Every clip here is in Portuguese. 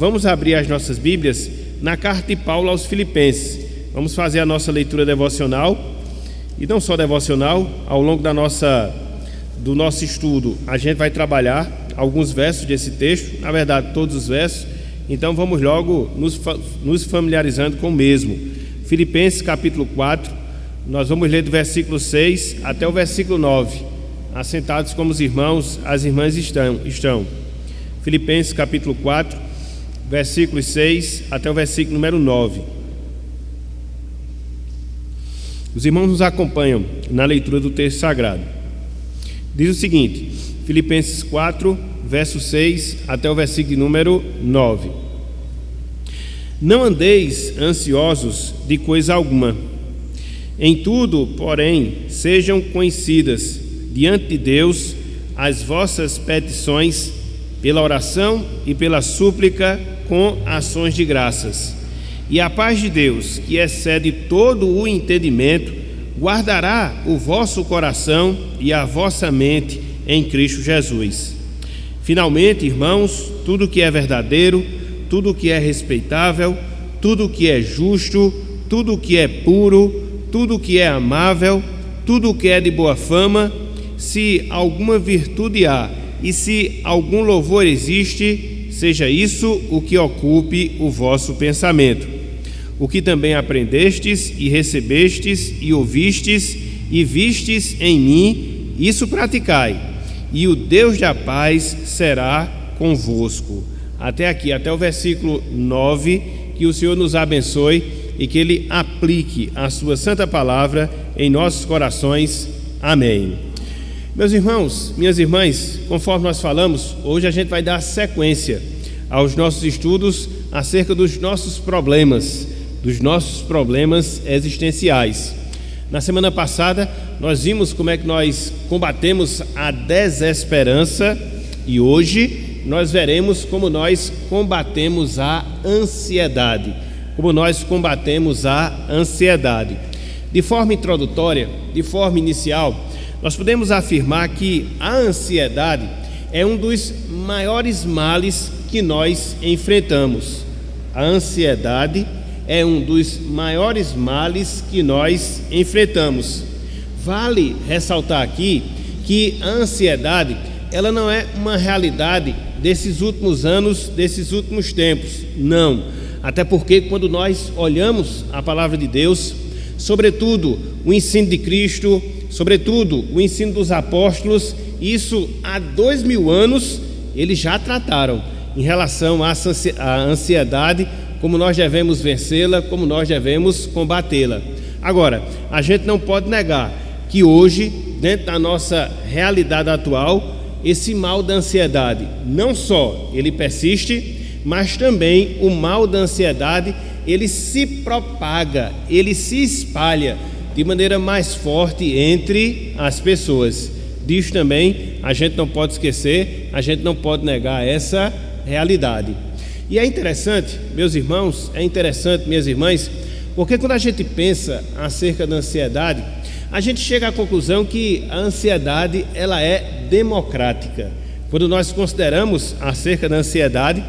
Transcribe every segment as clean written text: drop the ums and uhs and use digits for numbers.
vamos abrir as nossas Bíblias na carta de Paulo aos Filipenses. Vamos fazer a nossa leitura devocional, e não só devocional, ao longo do nosso estudo, a gente vai trabalhar alguns versos desse texto, na verdade todos os versos, então vamos logo nos familiarizando com o mesmo. Filipenses capítulo 4, nós vamos ler do versículo 6 até o versículo 9, assentados como os irmãos, as irmãs estão. Filipenses capítulo 4, versículos 6 até o versículo número 9. Os irmãos nos acompanham na leitura do texto sagrado. Diz o seguinte, Filipenses 4, verso 6 até o versículo número 9. Não andeis ansiosos de coisa alguma. Em tudo, porém, sejam conhecidas diante de Deus as vossas petições pela oração e pela súplica com ações de graças. E a paz de Deus, que excede todo o entendimento, guardará o vosso coração e a vossa mente em Cristo Jesus. Finalmente, irmãos, tudo que é verdadeiro, tudo que é respeitável, tudo que é justo, tudo que é puro, tudo que é amável, tudo que é de boa fama, se alguma virtude há e se algum louvor existe, seja isso o que ocupe o vosso pensamento. O que também aprendestes e recebestes e ouvistes e vistes em mim, isso praticai, e o Deus da paz será convosco. Até aqui, até o versículo 9, que o Senhor nos abençoe e que Ele aplique a sua santa palavra em nossos corações. Amém. Meus irmãos, minhas irmãs, conforme nós falamos, hoje a gente vai dar sequência aos nossos estudos acerca dos nossos problemas existenciais. Na semana passada, nós vimos como é que nós combatemos a desesperança e hoje nós veremos como nós combatemos a ansiedade. De forma introdutória, de forma inicial, nós podemos afirmar que a ansiedade é um dos maiores males que nós enfrentamos. A ansiedade é um dos maiores males que nós enfrentamos. Vale ressaltar aqui que a ansiedade, ela não é uma realidade desses últimos anos, desses últimos tempos, não. Até porque quando nós olhamos a palavra de Deus, sobretudo o ensino de Cristo, sobretudo o ensino dos apóstolos, isso há 2000 anos eles já trataram em relação à ansiedade, como nós devemos vencê-la, como nós devemos combatê-la. Agora, a gente não pode negar que hoje, dentro da nossa realidade atual, esse mal da ansiedade, não só ele persiste, mas também o mal da ansiedade, ele se propaga, ele se espalha de maneira mais forte entre as pessoas. Disso também a gente não pode esquecer, a gente não pode negar essa realidade. E é interessante, meus irmãos, minhas irmãs, porque quando a gente pensa acerca da ansiedade, a gente chega à conclusão que a ansiedade, ela é democrática. Quando nós consideramos acerca da ansiedade,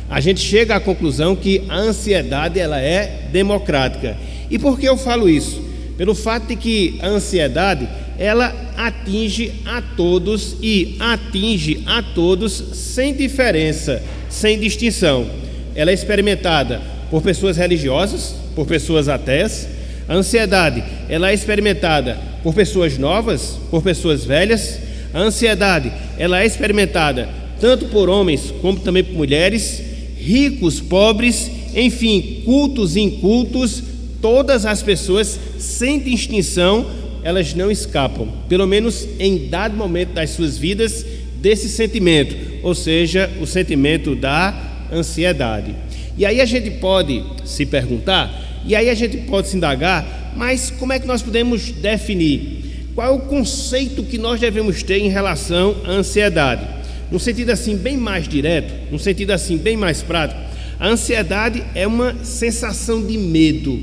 a gente chega à conclusão que a ansiedade, ela é democrática. E por que eu falo isso? Pelo fato de que a ansiedade, ela atinge a todos e atinge a todos sem diferença, sem distinção. Ela é experimentada por pessoas religiosas, por pessoas ateias. A ansiedade, ela é experimentada por pessoas novas, por pessoas velhas. A ansiedade, ela é experimentada tanto por homens como também por mulheres, ricos, pobres, enfim, cultos e incultos, todas as pessoas, sem distinção, elas não escapam, pelo menos em dado momento das suas vidas, desse sentimento, ou seja, o sentimento da ansiedade. E aí a gente pode se perguntar, e aí a gente pode se indagar, mas como é que nós podemos definir? Qual é o conceito que nós devemos ter em relação à ansiedade? Num sentido assim bem mais direto, num sentido assim bem mais prático, a ansiedade é uma sensação de medo,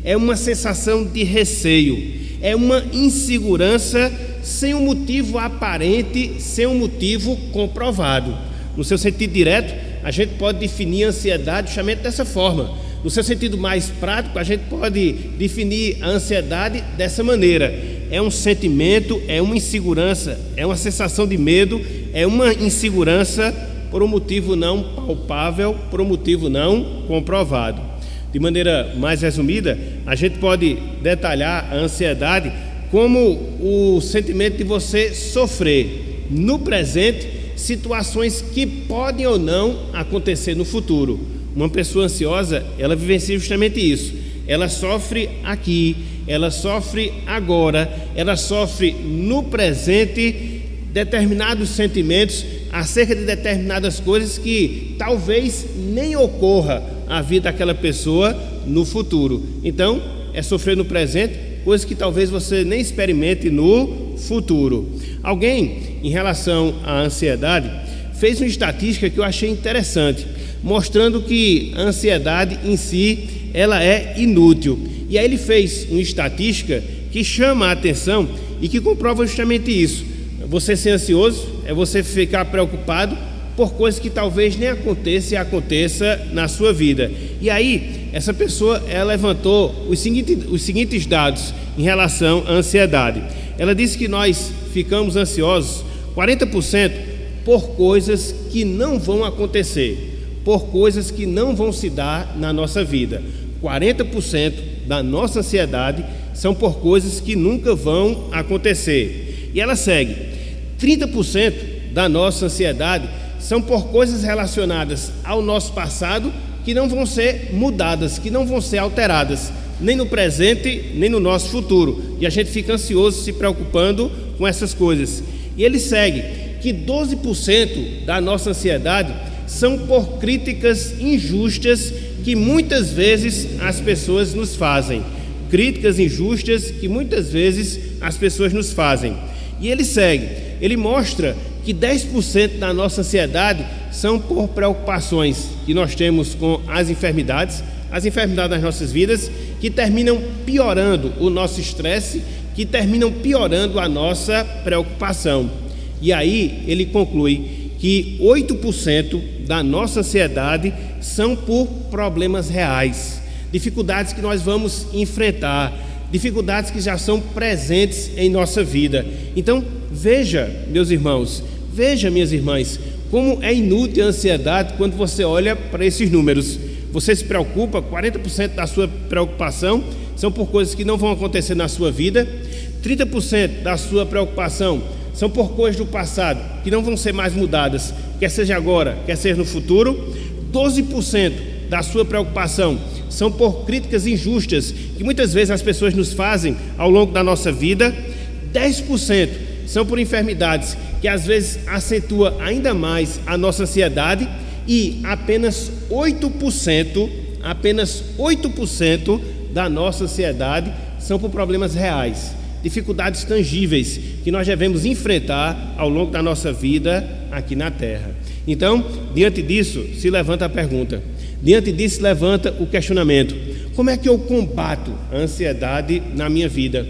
é uma sensação de receio, é uma insegurança sem um motivo aparente, sem um motivo comprovado. No seu sentido direto, a gente pode definir a ansiedade justamente dessa forma. No seu sentido mais prático, a gente pode definir a ansiedade dessa maneira: é um sentimento, é uma insegurança, é uma sensação de medo, é uma insegurança por um motivo não palpável, por um motivo não comprovado. De maneira mais resumida, a gente pode detalhar a ansiedade como o sentimento de você sofrer no presente situações que podem ou não acontecer no futuro. Uma pessoa ansiosa, ela vivencia justamente isso. Ela sofre aqui, ela sofre agora, ela sofre no presente determinados sentimentos acerca de determinadas coisas que talvez nem ocorra a vida daquela pessoa no futuro. Então, é sofrer no presente coisas que talvez você nem experimente no futuro. Alguém, em relação à ansiedade, fez uma estatística que eu achei interessante, mostrando que a ansiedade em si, ela é inútil. E aí ele fez uma estatística que chama a atenção e que comprova justamente isso. Você ser ansioso é você ficar preocupado por coisas que talvez nem aconteça e aconteça na sua vida. E aí, essa pessoa, ela levantou os seguintes dados em relação à ansiedade. Ela disse que nós ficamos ansiosos 40% por coisas que não vão acontecer, por coisas que não vão se dar na nossa vida. 40% da nossa ansiedade são por coisas que nunca vão acontecer. E ela segue: 30% da nossa ansiedade são por coisas relacionadas ao nosso passado que não vão ser mudadas, que não vão ser alteradas, nem no presente, nem no nosso futuro. E a gente fica ansioso se preocupando com essas coisas. E ele segue que 12% da nossa ansiedade são por críticas injustas que muitas vezes as pessoas nos fazem. Críticas injustas que muitas vezes as pessoas nos fazem. E ele segue, ele mostra que 10% da nossa ansiedade são por preocupações que nós temos com as enfermidades das nossas vidas, que terminam piorando o nosso estresse, que terminam piorando a nossa preocupação. E aí ele conclui que 8% da nossa ansiedade são por problemas reais, dificuldades que nós vamos enfrentar, dificuldades que já são presentes em nossa vida. Então, veja, meus irmãos, veja, minhas irmãs, como é inútil a ansiedade quando você olha para esses números. Você se preocupa, 40% da sua preocupação são por coisas que não vão acontecer na sua vida, 30% da sua preocupação são por coisas do passado que não vão ser mais mudadas, quer seja agora, quer seja no futuro. 12% da sua preocupação são por críticas injustas que muitas vezes as pessoas nos fazem ao longo da nossa vida. 10% são por enfermidades que às vezes acentua ainda mais a nossa ansiedade, e apenas 8% da nossa ansiedade são por problemas reais, dificuldades tangíveis que nós devemos enfrentar ao longo da nossa vida aqui na Terra. Então, diante disso, se levanta a pergunta, diante disso se levanta o questionamento: como é que eu combato a ansiedade na minha vida?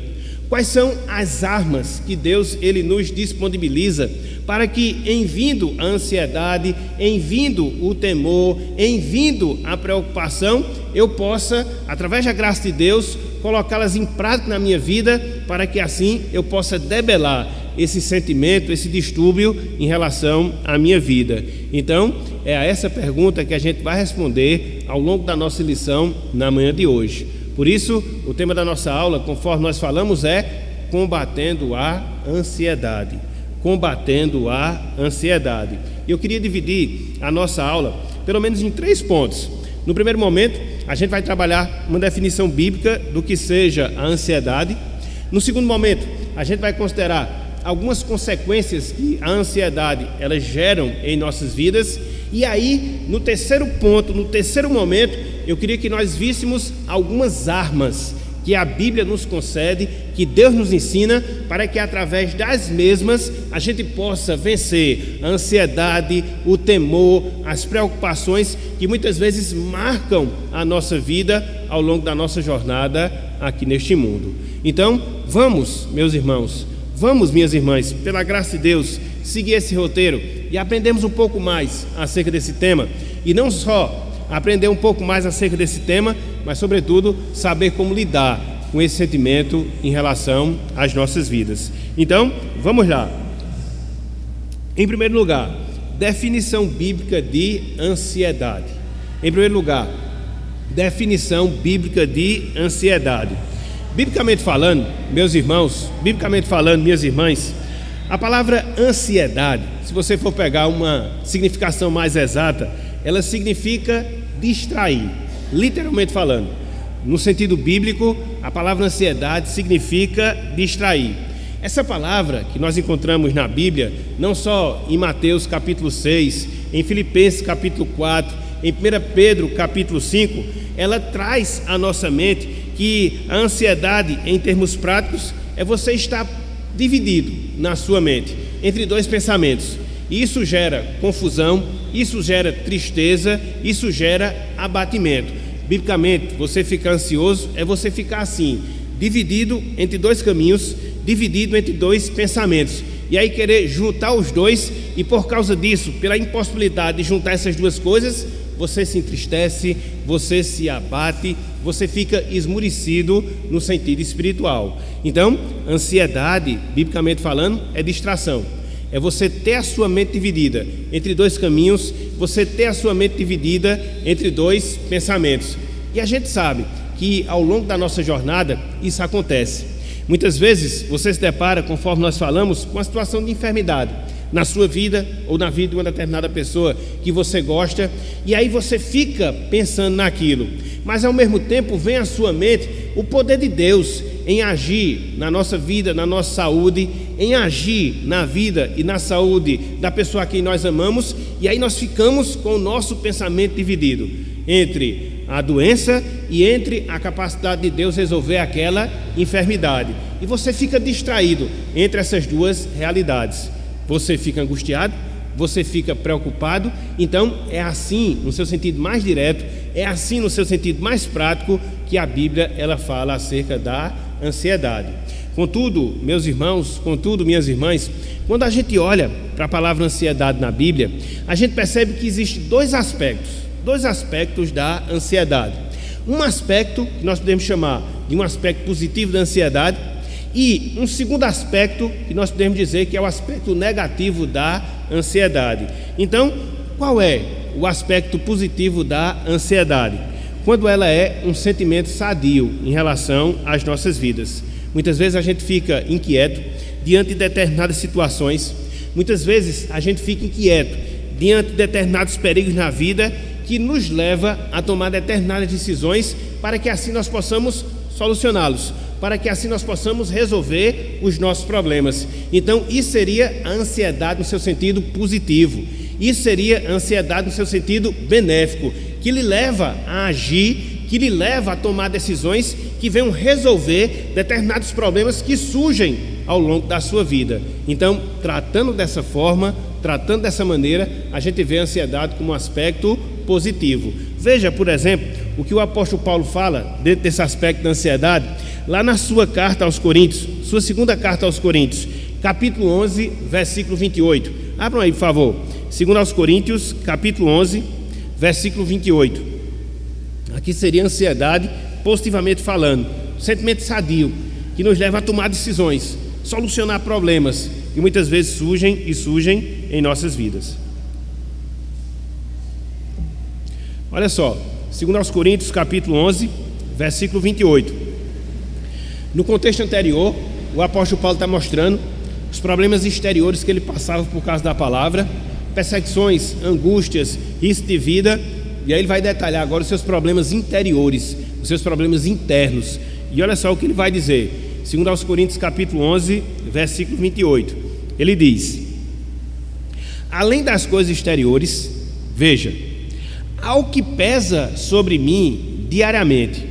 Quais são as armas que Deus ele nos disponibiliza para que, em vindo a ansiedade, em vindo o temor, em vindo a preocupação, eu possa, através da graça de Deus, colocá-las em prática na minha vida, para que assim eu possa debelar esse sentimento, esse distúrbio em relação à minha vida. Então, é a essa pergunta que a gente vai responder ao longo da nossa lição na manhã de hoje. Por isso, o tema da nossa aula, conforme nós falamos, é combatendo a ansiedade. Combatendo a ansiedade. E eu queria dividir a nossa aula pelo menos em 3 pontos. No primeiro momento, a gente vai trabalhar uma definição bíblica do que seja a ansiedade. No segundo momento, a gente vai considerar algumas consequências que a ansiedade elas geram em nossas vidas. E aí, no terceiro ponto, no terceiro momento, eu queria que nós víssemos algumas armas que a Bíblia nos concede, que Deus nos ensina, para que através das mesmas a gente possa vencer a ansiedade, o temor, as preocupações que muitas vezes marcam a nossa vida ao longo da nossa jornada aqui neste mundo. Então, vamos, meus irmãos, vamos, minhas irmãs, pela graça de Deus, seguir esse roteiro e aprendermos um pouco mais acerca desse tema, e não só aprender um pouco mais acerca desse tema, mas sobretudo saber como lidar com esse sentimento em relação às nossas vidas. Então, vamos lá. Em primeiro lugar, definição bíblica de ansiedade. Em primeiro lugar, definição bíblica de ansiedade. Biblicamente falando, meus irmãos, biblicamente falando, minhas irmãs, a palavra ansiedade, se você for pegar uma significação mais exata, ela significa distrair, literalmente falando. No sentido bíblico, a palavra ansiedade significa distrair. Essa palavra que nós encontramos na Bíblia, não só em Mateus capítulo 6, em Filipenses capítulo 4, em 1 Pedro capítulo 5, ela traz à nossa mente que a ansiedade, em termos práticos, é você estar dividido na sua mente entre dois pensamentos. Isso gera confusão, isso gera tristeza, isso gera abatimento. Biblicamente, você ficar ansioso é você ficar assim, dividido entre dois caminhos, dividido entre dois pensamentos, e aí querer juntar os dois, e por causa disso, pela impossibilidade de juntar essas duas coisas, você se entristece, você se abate, você fica esmurecido no sentido espiritual. Então, ansiedade, biblicamente falando, é distração. É você ter a sua mente dividida entre dois caminhos, você ter a sua mente dividida entre dois pensamentos. E a gente sabe que ao longo da nossa jornada isso acontece. Muitas vezes você se depara, conforme nós falamos, com uma situação de enfermidade na sua vida ou na vida de uma determinada pessoa que você gosta, e aí você fica pensando naquilo, mas ao mesmo tempo vem à sua mente o poder de Deus em agir na nossa vida, na nossa saúde, em agir na vida e na saúde da pessoa a quem nós amamos, e aí nós ficamos com o nosso pensamento dividido entre a doença e entre a capacidade de Deus resolver aquela enfermidade, e você fica distraído entre essas duas realidades. Você fica angustiado, você fica preocupado. Então é assim, no seu sentido mais direto, é assim no seu sentido mais prático, que a Bíblia ela fala acerca da ansiedade. Contudo, meus irmãos, contudo, minhas irmãs, quando a gente olha para a palavra ansiedade na Bíblia, a gente percebe que existem dois aspectos da ansiedade. Um aspecto que nós podemos chamar de um aspecto positivo da ansiedade, e um segundo aspecto que nós podemos dizer que é o aspecto negativo da ansiedade. Então, qual é o aspecto positivo da ansiedade? Quando ela é um sentimento sadio em relação às nossas vidas. Muitas vezes a gente fica inquieto diante de determinadas situações, muitas vezes a gente fica inquieto diante de determinados perigos na vida, que nos leva a tomar determinadas decisões para que assim nós possamos solucioná-los, para que assim nós possamos resolver os nossos problemas. Então isso seria a ansiedade no seu sentido positivo, isso seria a ansiedade no seu sentido benéfico, que lhe leva a agir, que lhe leva a tomar decisões que venham resolver determinados problemas que surgem ao longo da sua vida. Então, tratando dessa forma, tratando dessa maneira, a gente vê a ansiedade como um aspecto positivo. Veja, por exemplo, o que o apóstolo Paulo fala dentro desse aspecto da ansiedade, lá na sua carta aos Coríntios, sua segunda carta aos Coríntios, capítulo 11, versículo 28. Abram aí, por favor. 2 Coríntios, capítulo 11, versículo 28. Aqui seria ansiedade, positivamente falando, sentimento sadio, que nos leva a tomar decisões, solucionar problemas que muitas vezes surgem em nossas vidas. Olha só, 2 Coríntios capítulo 11, versículo 28. No contexto anterior, o apóstolo Paulo está mostrando os problemas exteriores que ele passava por causa da palavra, perseguições, angústias, risco de vida, e aí ele vai detalhar agora os seus problemas interiores, os seus problemas internos. E olha só o que ele vai dizer, 2 Coríntios capítulo 11, versículo 28. Ele diz: além das coisas exteriores, veja, ao que pesa sobre mim diariamente,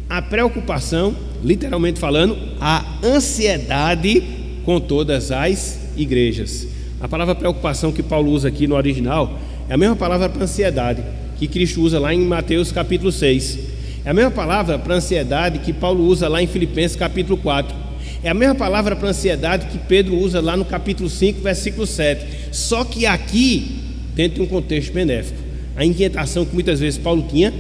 a preocupação, literalmente falando, a ansiedade com todas as igrejas. A palavra preocupação que Paulo usa aqui no original é a mesma palavra para ansiedade que Cristo usa lá em Mateus capítulo 6. É a mesma palavra para ansiedade que Paulo usa lá em Filipenses capítulo 4. É a mesma palavra para ansiedade que Pedro usa lá no capítulo 5, versículo 7. Só que aqui, dentro de um contexto benéfico. A inquietação que muitas vezes Paulo tinha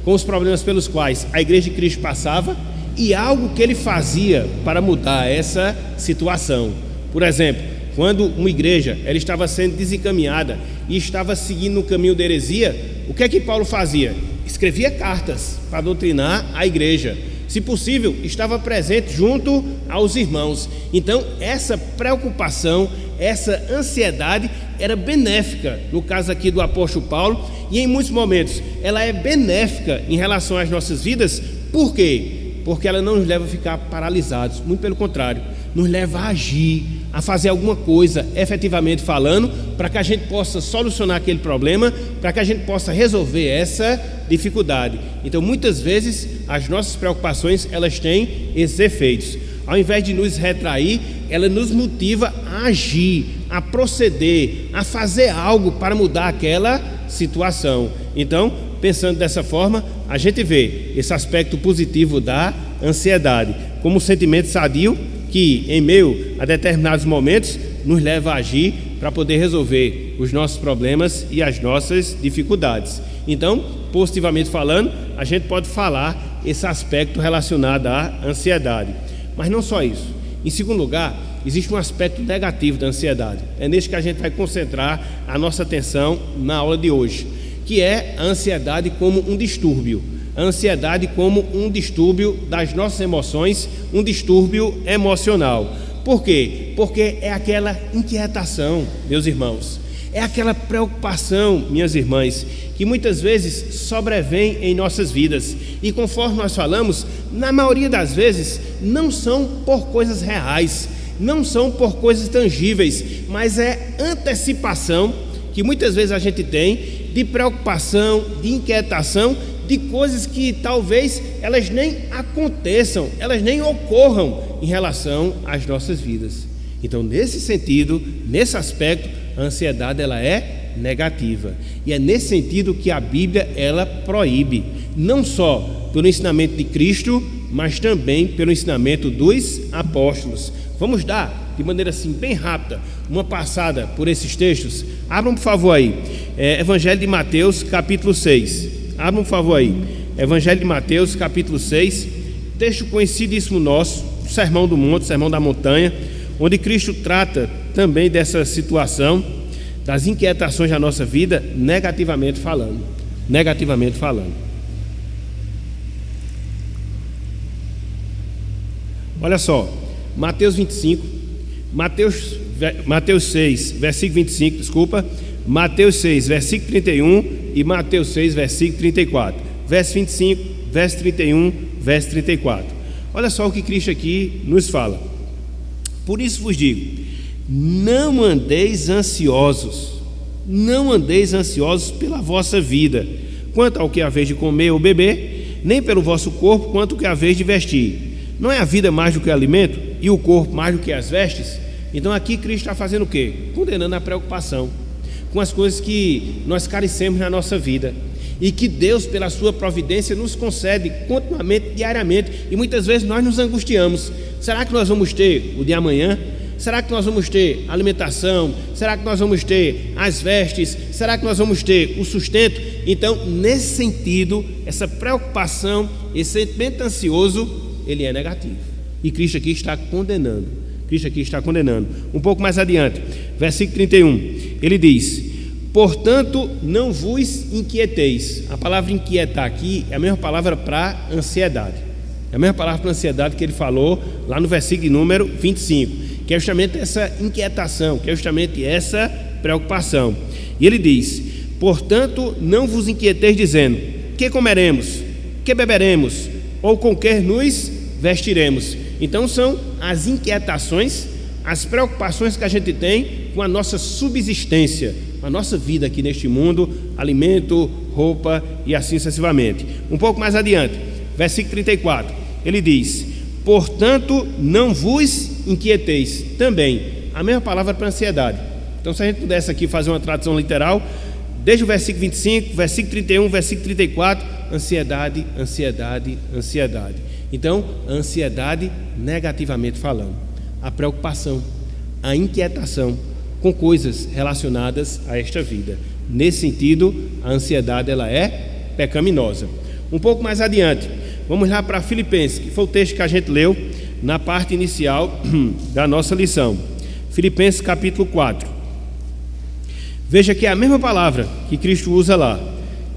com os problemas pelos quais a igreja de Cristo passava e algo que ele fazia para mudar essa situação. Por exemplo, quando uma igreja ela estava sendo desencaminhada e estava seguindo o caminho da heresia, o que é que Paulo fazia? Escrevia cartas para doutrinar a igreja. Se possível, estava presente junto aos irmãos. Então, essa preocupação, essa ansiedade era benéfica, no caso aqui do apóstolo Paulo, e em muitos momentos ela é benéfica em relação às nossas vidas. Por quê? Porque ela não nos leva a ficar paralisados, muito pelo contrário, nos leva a agir, a fazer alguma coisa, efetivamente falando, para que a gente possa solucionar aquele problema, para que a gente possa resolver essa dificuldade. Então, muitas vezes, as nossas preocupações, elas têm esses efeitos. Ao invés de nos retrair, ela nos motiva a agir, a proceder, a fazer algo para mudar aquela situação. Então, pensando dessa forma, a gente vê esse aspecto positivo da ansiedade como um sentimento sadio que, em meio a determinados momentos, nos leva a agir para poder resolver os nossos problemas e as nossas dificuldades. Então, positivamente falando, a gente pode falar esse aspecto relacionado à ansiedade. Mas não só isso. Em segundo lugar, existe um aspecto negativo da ansiedade. É neste que a gente vai concentrar a nossa atenção na aula de hoje, que é a ansiedade como um distúrbio. A ansiedade como um distúrbio das nossas emoções, um distúrbio emocional. Por quê? Porque é aquela inquietação, meus irmãos, é aquela preocupação, minhas irmãs, que muitas vezes sobrevém em nossas vidas. E conforme nós falamos, na maioria das vezes, não são por coisas reais, não são por coisas tangíveis, mas é antecipação que muitas vezes a gente tem de preocupação, de inquietação, de coisas que talvez elas nem aconteçam, elas nem ocorram em relação às nossas vidas. Então, nesse sentido, nesse aspecto, a ansiedade ela é negativa. E é nesse sentido que a Bíblia ela proíbe, não só pelo ensinamento de Cristo, mas também pelo ensinamento dos apóstolos. Vamos dar, de maneira assim bem rápida, uma passada por esses textos. Abram, por favor, aí, Evangelho de Mateus, capítulo 6. Abram, por favor, aí, Evangelho de Mateus, capítulo 6, texto conhecidíssimo nosso, Sermão do Monte, Sermão da Montanha, onde Cristo trata também dessa situação, das inquietações da nossa vida, negativamente falando. Negativamente falando. Olha só, Mateus 25, Mateus 6, versículo 25, desculpa, Mateus 6, versículo 31 e Mateus 6, versículo 34. Verso 25, verso 31, verso 34. Olha só o que Cristo aqui nos fala. Por isso vos digo, não andeis ansiosos pela vossa vida, quanto ao que haveis de comer ou beber, nem pelo vosso corpo, quanto ao que haveis de vestir. Não é a vida mais do que o alimento e o corpo mais do que as vestes? Então aqui Cristo está fazendo o quê? Condenando a preocupação com as coisas que nós carecemos na nossa vida e que Deus, pela sua providência, nos concede continuamente, diariamente, e muitas vezes nós nos angustiamos. Será que nós vamos ter o de amanhã? Será que nós vamos ter alimentação? Será que nós vamos ter as vestes? Será que nós vamos ter o sustento? Então, nesse sentido, essa preocupação, esse sentimento ansioso, ele é negativo. E Cristo aqui está condenando. Cristo aqui está condenando. Um pouco mais adiante, versículo 31, ele diz: portanto, não vos inquieteis. A palavra inquietar aqui é a mesma palavra para ansiedade. É a mesma palavra para ansiedade que ele falou lá no versículo número 25, que é justamente essa inquietação, que é justamente essa preocupação. E ele diz: portanto, não vos inquieteis dizendo: que comeremos, que beberemos, ou com que nos vestiremos. Então são as inquietações, as preocupações que a gente tem com a nossa subsistência, a nossa vida aqui neste mundo, alimento, roupa e assim sucessivamente. Um pouco mais adiante, versículo 34, ele diz: portanto, não vos inquieteis. Também, a mesma palavra para ansiedade. Então, se a gente pudesse aqui fazer uma tradução literal, desde o versículo 25, versículo 31, versículo 34, ansiedade, ansiedade, ansiedade. Então, a ansiedade, negativamente falando, a preocupação, a inquietação com coisas relacionadas a esta vida. Nesse sentido, a ansiedade ela é pecaminosa. Um pouco mais adiante, vamos lá para Filipenses, que foi o texto que a gente leu na parte inicial da nossa lição. Filipenses capítulo 4. Veja que é a mesma palavra que Cristo usa lá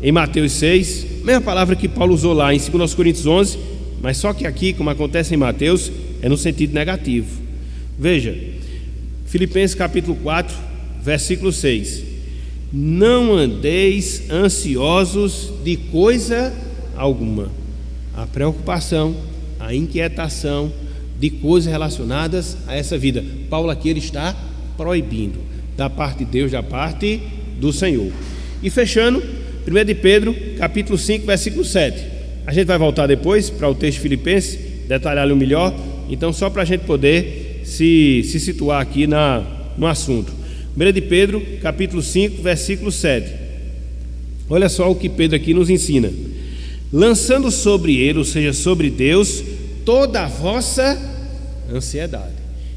em Mateus 6, mesma palavra que Paulo usou lá em 2 Coríntios 11, mas só que aqui, como acontece em Mateus, é no sentido negativo. Veja, Filipenses capítulo 4, versículo 6: não andeis ansiosos de coisa alguma. A preocupação, a inquietação de coisas relacionadas a essa vida. Paulo aqui ele está proibindo, da parte de Deus, da parte do Senhor. E fechando, 1 de Pedro capítulo 5, versículo 7. A gente vai voltar depois para o texto Filipenses, detalhá-lo melhor. Então só para a gente poder se situar aqui no assunto. 1 de Pedro capítulo 5, versículo 7. Olha só o que Pedro aqui nos ensina: lançando sobre ele, ou seja, sobre Deus, toda a vossa ansiedade.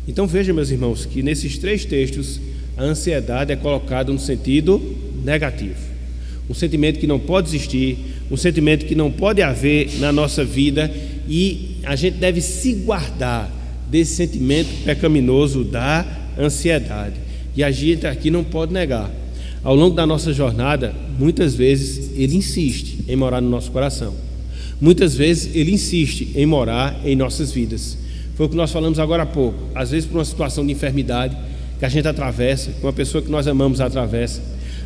Então veja, meus irmãos, que nesses três textos a ansiedade é colocada no sentido negativo, um sentimento que não pode existir, um sentimento que não pode haver na nossa vida, e a gente deve se guardar desse sentimento pecaminoso da ansiedade. E a gente aqui não pode negar, ao longo da nossa jornada, muitas vezes ele insiste em morar no nosso coração, muitas vezes ele insiste em morar em nossas vidas. Foi o que nós falamos agora há pouco. Às vezes por uma situação de enfermidade que a gente atravessa, que uma pessoa que nós amamos atravessa,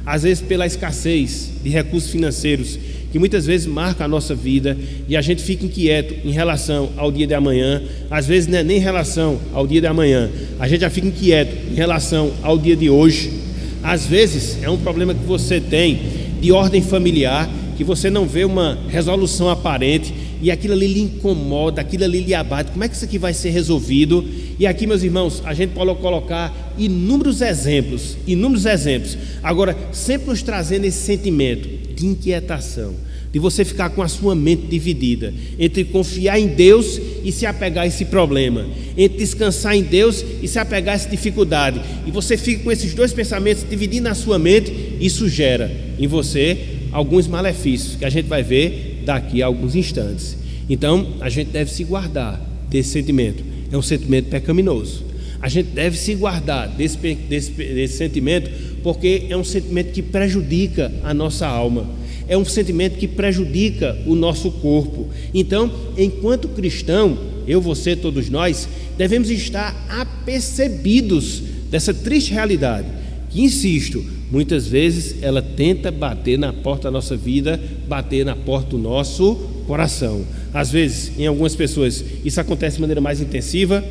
às vezes pela escassez de recursos financeiros que muitas vezes marca a nossa vida, e a gente fica inquieto em relação ao dia de amanhã. Às vezes não é nem em relação ao dia de amanhã, a gente já fica inquieto em relação ao dia de hoje. Às vezes é um problema que você tem de ordem familiar, que você não vê uma resolução aparente, e aquilo ali lhe incomoda, aquilo ali lhe abate. Como é que isso aqui vai ser resolvido? E aqui, meus irmãos, a gente pode colocar inúmeros exemplos, agora sempre nos trazendo esse sentimento de inquietação, de você ficar com a sua mente dividida entre confiar em Deus e se apegar a esse problema, entre descansar em Deus e se apegar a essa dificuldade, e você fica com esses dois pensamentos dividindo a sua mente. Isso gera em você alguns malefícios que a gente vai ver daqui a alguns instantes. Então a gente deve se guardar desse sentimento, é um sentimento pecaminoso. A gente deve se guardar desse sentimento, porque é um sentimento que prejudica a nossa alma, é um sentimento que prejudica o nosso corpo. Então, enquanto cristão, eu, você, todos nós, devemos estar apercebidos dessa triste realidade, que, insisto, muitas vezes ela tenta bater na porta da nossa vida, bater na porta do nosso coração. Às vezes, em algumas pessoas, isso acontece de maneira mais intensiva,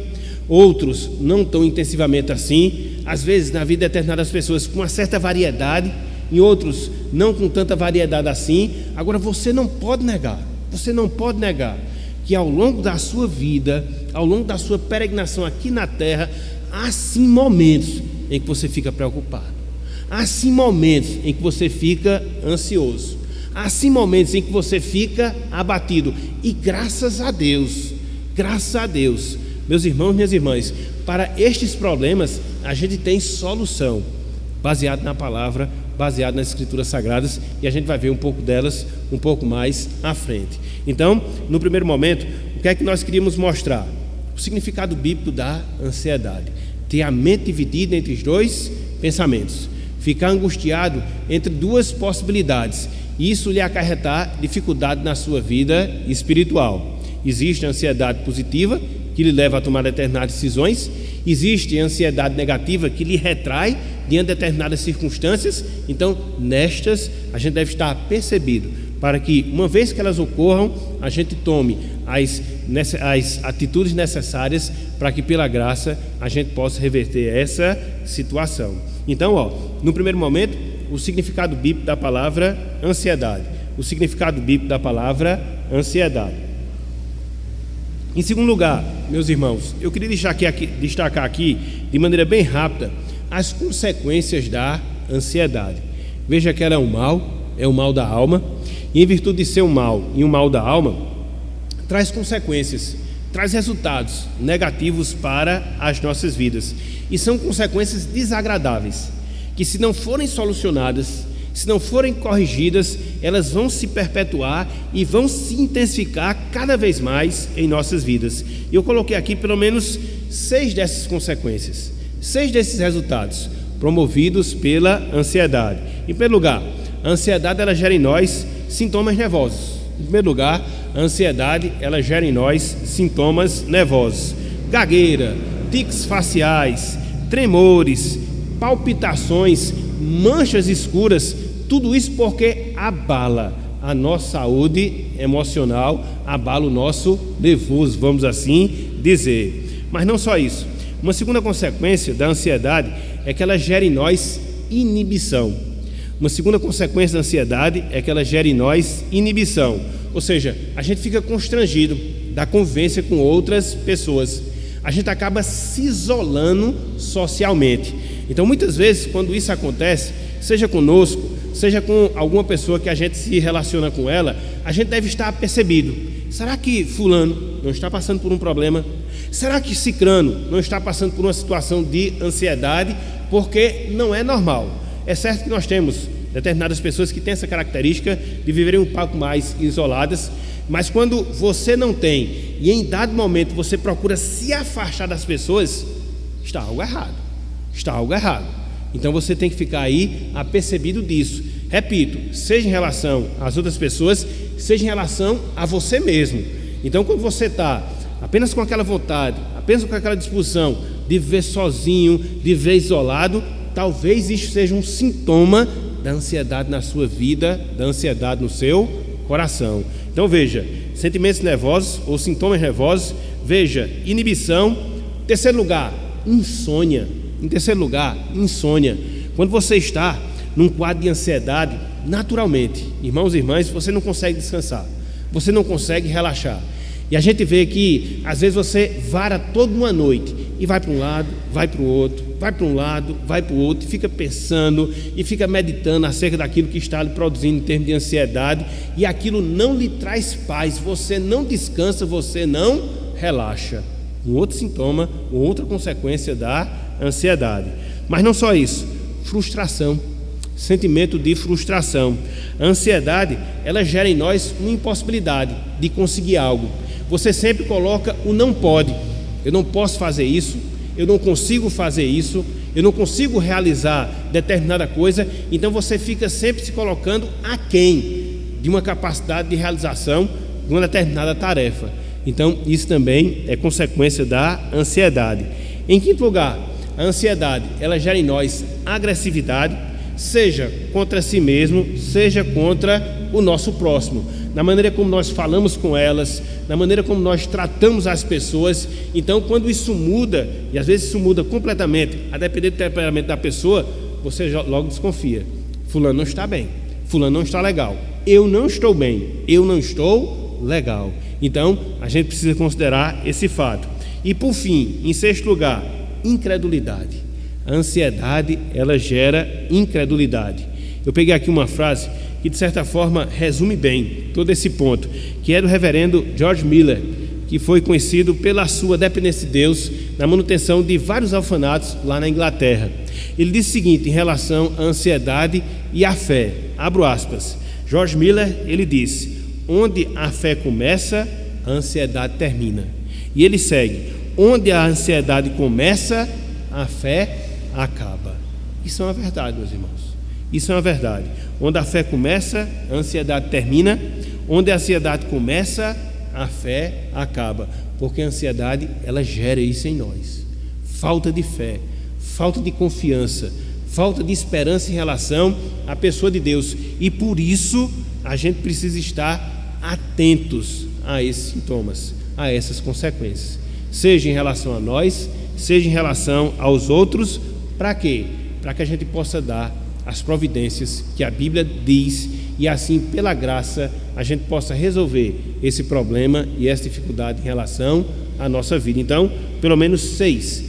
outros não tão intensivamente assim. Às vezes, na vida de determinadas pessoas, com uma certa variedade, em outros, não com tanta variedade assim. Agora, você não pode negar que ao longo da sua vida, ao longo da sua peregrinação aqui na terra, há sim momentos em que você fica preocupado, há sim momentos em que você fica ansioso, há sim momentos em que você fica abatido. E graças a Deus, meus irmãos, minhas irmãs, para estes problemas a gente tem solução, baseado na palavra, baseado nas escrituras sagradas, e a gente vai ver um pouco delas um pouco mais à frente. Então, no primeiro momento, o que é que nós queríamos mostrar? O significado bíblico da ansiedade: ter a mente dividida entre os dois pensamentos, ficar angustiado entre duas possibilidades, e isso lhe acarretar dificuldade na sua vida espiritual. Existe a ansiedade positiva, que lhe leva a tomar determinadas decisões. Existe a ansiedade negativa, que lhe retrai diante de determinadas circunstâncias. Então, nestas, a gente deve estar apercebido, para que, uma vez que elas ocorram, a gente tome as atitudes necessárias para que, pela graça, a gente possa reverter essa situação. Então, no primeiro momento, o significado bíblico da palavra ansiedade. Em segundo lugar, meus irmãos, eu queria destacar aqui, de maneira bem rápida, as consequências da ansiedade. Veja que ela é um mal da alma, e em virtude de ser um mal e um mal da alma, traz consequências, traz resultados negativos para as nossas vidas. E são consequências desagradáveis, que se não forem solucionadas, se não forem corrigidas, elas vão se perpetuar e vão se intensificar cada vez mais em nossas vidas. E eu coloquei aqui pelo menos 6 dessas consequências, 6 desses resultados promovidos pela ansiedade. Em primeiro lugar, a ansiedade ela gera em nós sintomas nervosos. Em primeiro lugar, a ansiedade ela gera em nós sintomas nervosos: gagueira, tiques faciais, tremores, palpitações, manchas escuras. Tudo isso porque abala a nossa saúde emocional, abala o nosso nervoso, vamos assim dizer. Mas não só isso. Uma segunda consequência da ansiedade é que ela gera em nós inibição. Uma segunda consequência da ansiedade é que ela gera em nós inibição. Ou seja, a gente fica constrangido da convivência com outras pessoas. A gente acaba se isolando socialmente. Então, muitas vezes, quando isso acontece, seja conosco, seja com alguma pessoa que a gente se relaciona com ela, a gente deve estar apercebido. Será que fulano não está passando por um problema? Será que cicrano não está passando por uma situação de ansiedade? Porque não é normal. É certo que nós temos determinadas pessoas que têm essa característica de viverem um pouco mais isoladas, mas quando você não tem e em dado momento você procura se afastar das pessoas, está algo errado. Está algo errado. Então você tem que ficar aí apercebido disso. Repito, seja em relação às outras pessoas, seja em relação a você mesmo. Então quando você está apenas com aquela vontade, apenas com aquela disposição de viver sozinho, de viver isolado, talvez isso seja um sintoma da ansiedade na sua vida, da ansiedade no seu coração. Então veja, sentimentos nervosos ou sintomas nervosos, veja, inibição. Em terceiro lugar, insônia. Em terceiro lugar, insônia. Quando você está num quadro de ansiedade, naturalmente, irmãos e irmãs, você não consegue descansar, você não consegue relaxar. E a gente vê que às vezes você vara toda uma noite e vai para um lado, vai para o outro, vai para um lado, vai para o outro, e fica pensando e fica meditando acerca daquilo que está lhe produzindo em termos de ansiedade, e aquilo não lhe traz paz, você não descansa, você não relaxa. Um outro sintoma, outra consequência da ansiedade. Mas não só isso, frustração, sentimento de frustração. A ansiedade, ela gera em nós uma impossibilidade de conseguir algo. Você sempre coloca o não pode. Eu não posso fazer isso, eu não consigo fazer isso, eu não consigo realizar determinada coisa. Então você fica sempre se colocando aquém de uma capacidade de realização de uma determinada tarefa. Então isso também é consequência da ansiedade. Em quinto lugar, a ansiedade, ela gera em nós agressividade, seja contra si mesmo, seja contra o nosso próximo, na maneira como nós falamos com elas, na maneira como nós tratamos as pessoas. Então quando isso muda, e às vezes isso muda completamente, a depender do temperamento da pessoa, você logo desconfia: fulano não está bem, fulano não está legal, eu não estou bem, eu não estou legal. Então a gente precisa considerar esse fato. E por fim, em sexto lugar, incredulidade. A ansiedade, ela gera incredulidade. Eu peguei aqui uma frase que de certa forma resume bem todo esse ponto, que é do reverendo George Miller, que foi conhecido pela sua dependência de Deus na manutenção de vários orfanatos lá na Inglaterra. Ele disse o seguinte em relação à ansiedade e à fé, abro aspas, George Miller, ele disse: onde a fé começa, a ansiedade termina. E ele segue: onde a ansiedade começa, a fé acaba. Isso é uma verdade, meus irmãos. Isso é uma verdade. Onde a fé começa, a ansiedade termina. Onde a ansiedade começa, a fé acaba. Porque a ansiedade, ela gera isso em nós. Falta de fé, falta de confiança, falta de esperança em relação à pessoa de Deus. E por isso a gente precisa estar atentos a esses sintomas, a essas consequências. Seja em relação a nós, seja em relação aos outros. Para quê? Para que a gente possa dar as providências que a Bíblia diz, e assim, pela graça, a gente possa resolver esse problema e essa dificuldade em relação à nossa vida. Então, pelo menos seis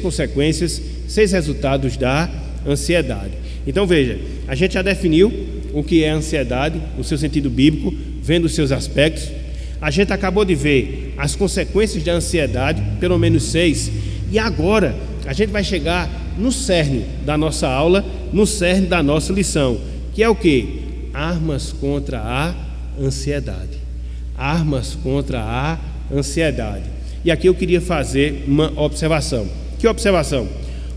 consequências, 6 resultados da ansiedade. Então veja, a gente já definiu o que é a ansiedade no seu sentido bíblico, vendo os seus aspectos. A gente acabou de ver as consequências da ansiedade, pelo menos 6, e agora a gente vai chegar no cerne da nossa aula, no cerne da nossa lição, que é o quê? Armas contra a ansiedade. Armas contra a ansiedade. E aqui eu queria fazer uma observação. Que observação?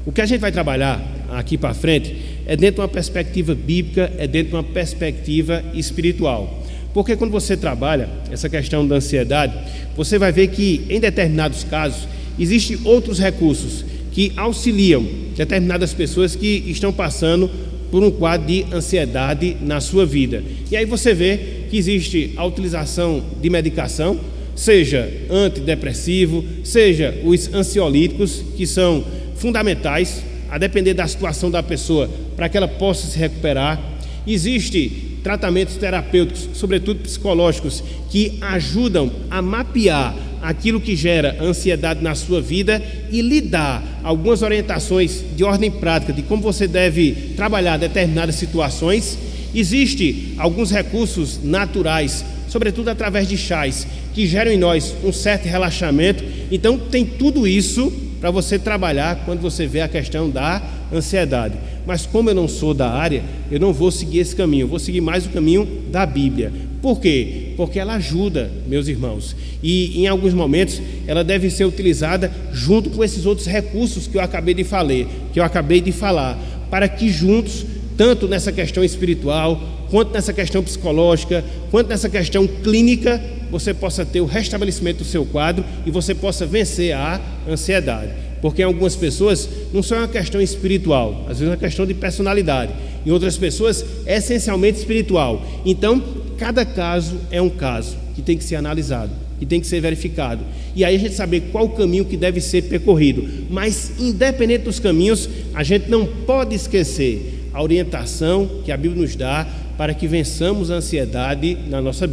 O que a gente vai trabalhar aqui para frente é dentro de uma perspectiva bíblica, é dentro de uma perspectiva espiritual. Porque quando você trabalha essa questão da ansiedade, você vai ver que em determinados casos existem outros recursos que auxiliam determinadas pessoas que estão passando por um quadro de ansiedade na sua vida. E aí você vê que existe a utilização de medicação, seja antidepressivo, seja os ansiolíticos, que são fundamentais, a depender da situação da pessoa, para que ela possa se recuperar. Existem tratamentos terapêuticos, sobretudo psicológicos, que ajudam a mapear aquilo que gera ansiedade na sua vida e lhe dá algumas orientações de ordem prática de como você deve trabalhar determinadas situações. Existem alguns recursos naturais, sobretudo através de chás, que geram em nós um certo relaxamento. Então tem tudo isso para você trabalhar quando você vê a questão da ansiedade. Mas como eu não sou da área, eu não vou seguir esse caminho, eu vou seguir mais o caminho da Bíblia. Por quê? Porque ela ajuda, meus irmãos, e em alguns momentos ela deve ser utilizada junto com esses outros recursos que eu acabei de falar, para que juntos, tanto nessa questão espiritual, quanto nessa questão psicológica, quanto nessa questão clínica, você possa ter o restabelecimento do seu quadro e você possa vencer a ansiedade. Porque em algumas pessoas não só é uma questão espiritual, às vezes é uma questão de personalidade. Em outras pessoas é essencialmente espiritual. Então, cada caso é um caso que tem que ser analisado, que tem que ser verificado. E aí a gente saber qual o caminho que deve ser percorrido. Mas, independente dos caminhos, a gente não pode esquecer a orientação que a Bíblia nos dá para que vençamos a ansiedade na nossa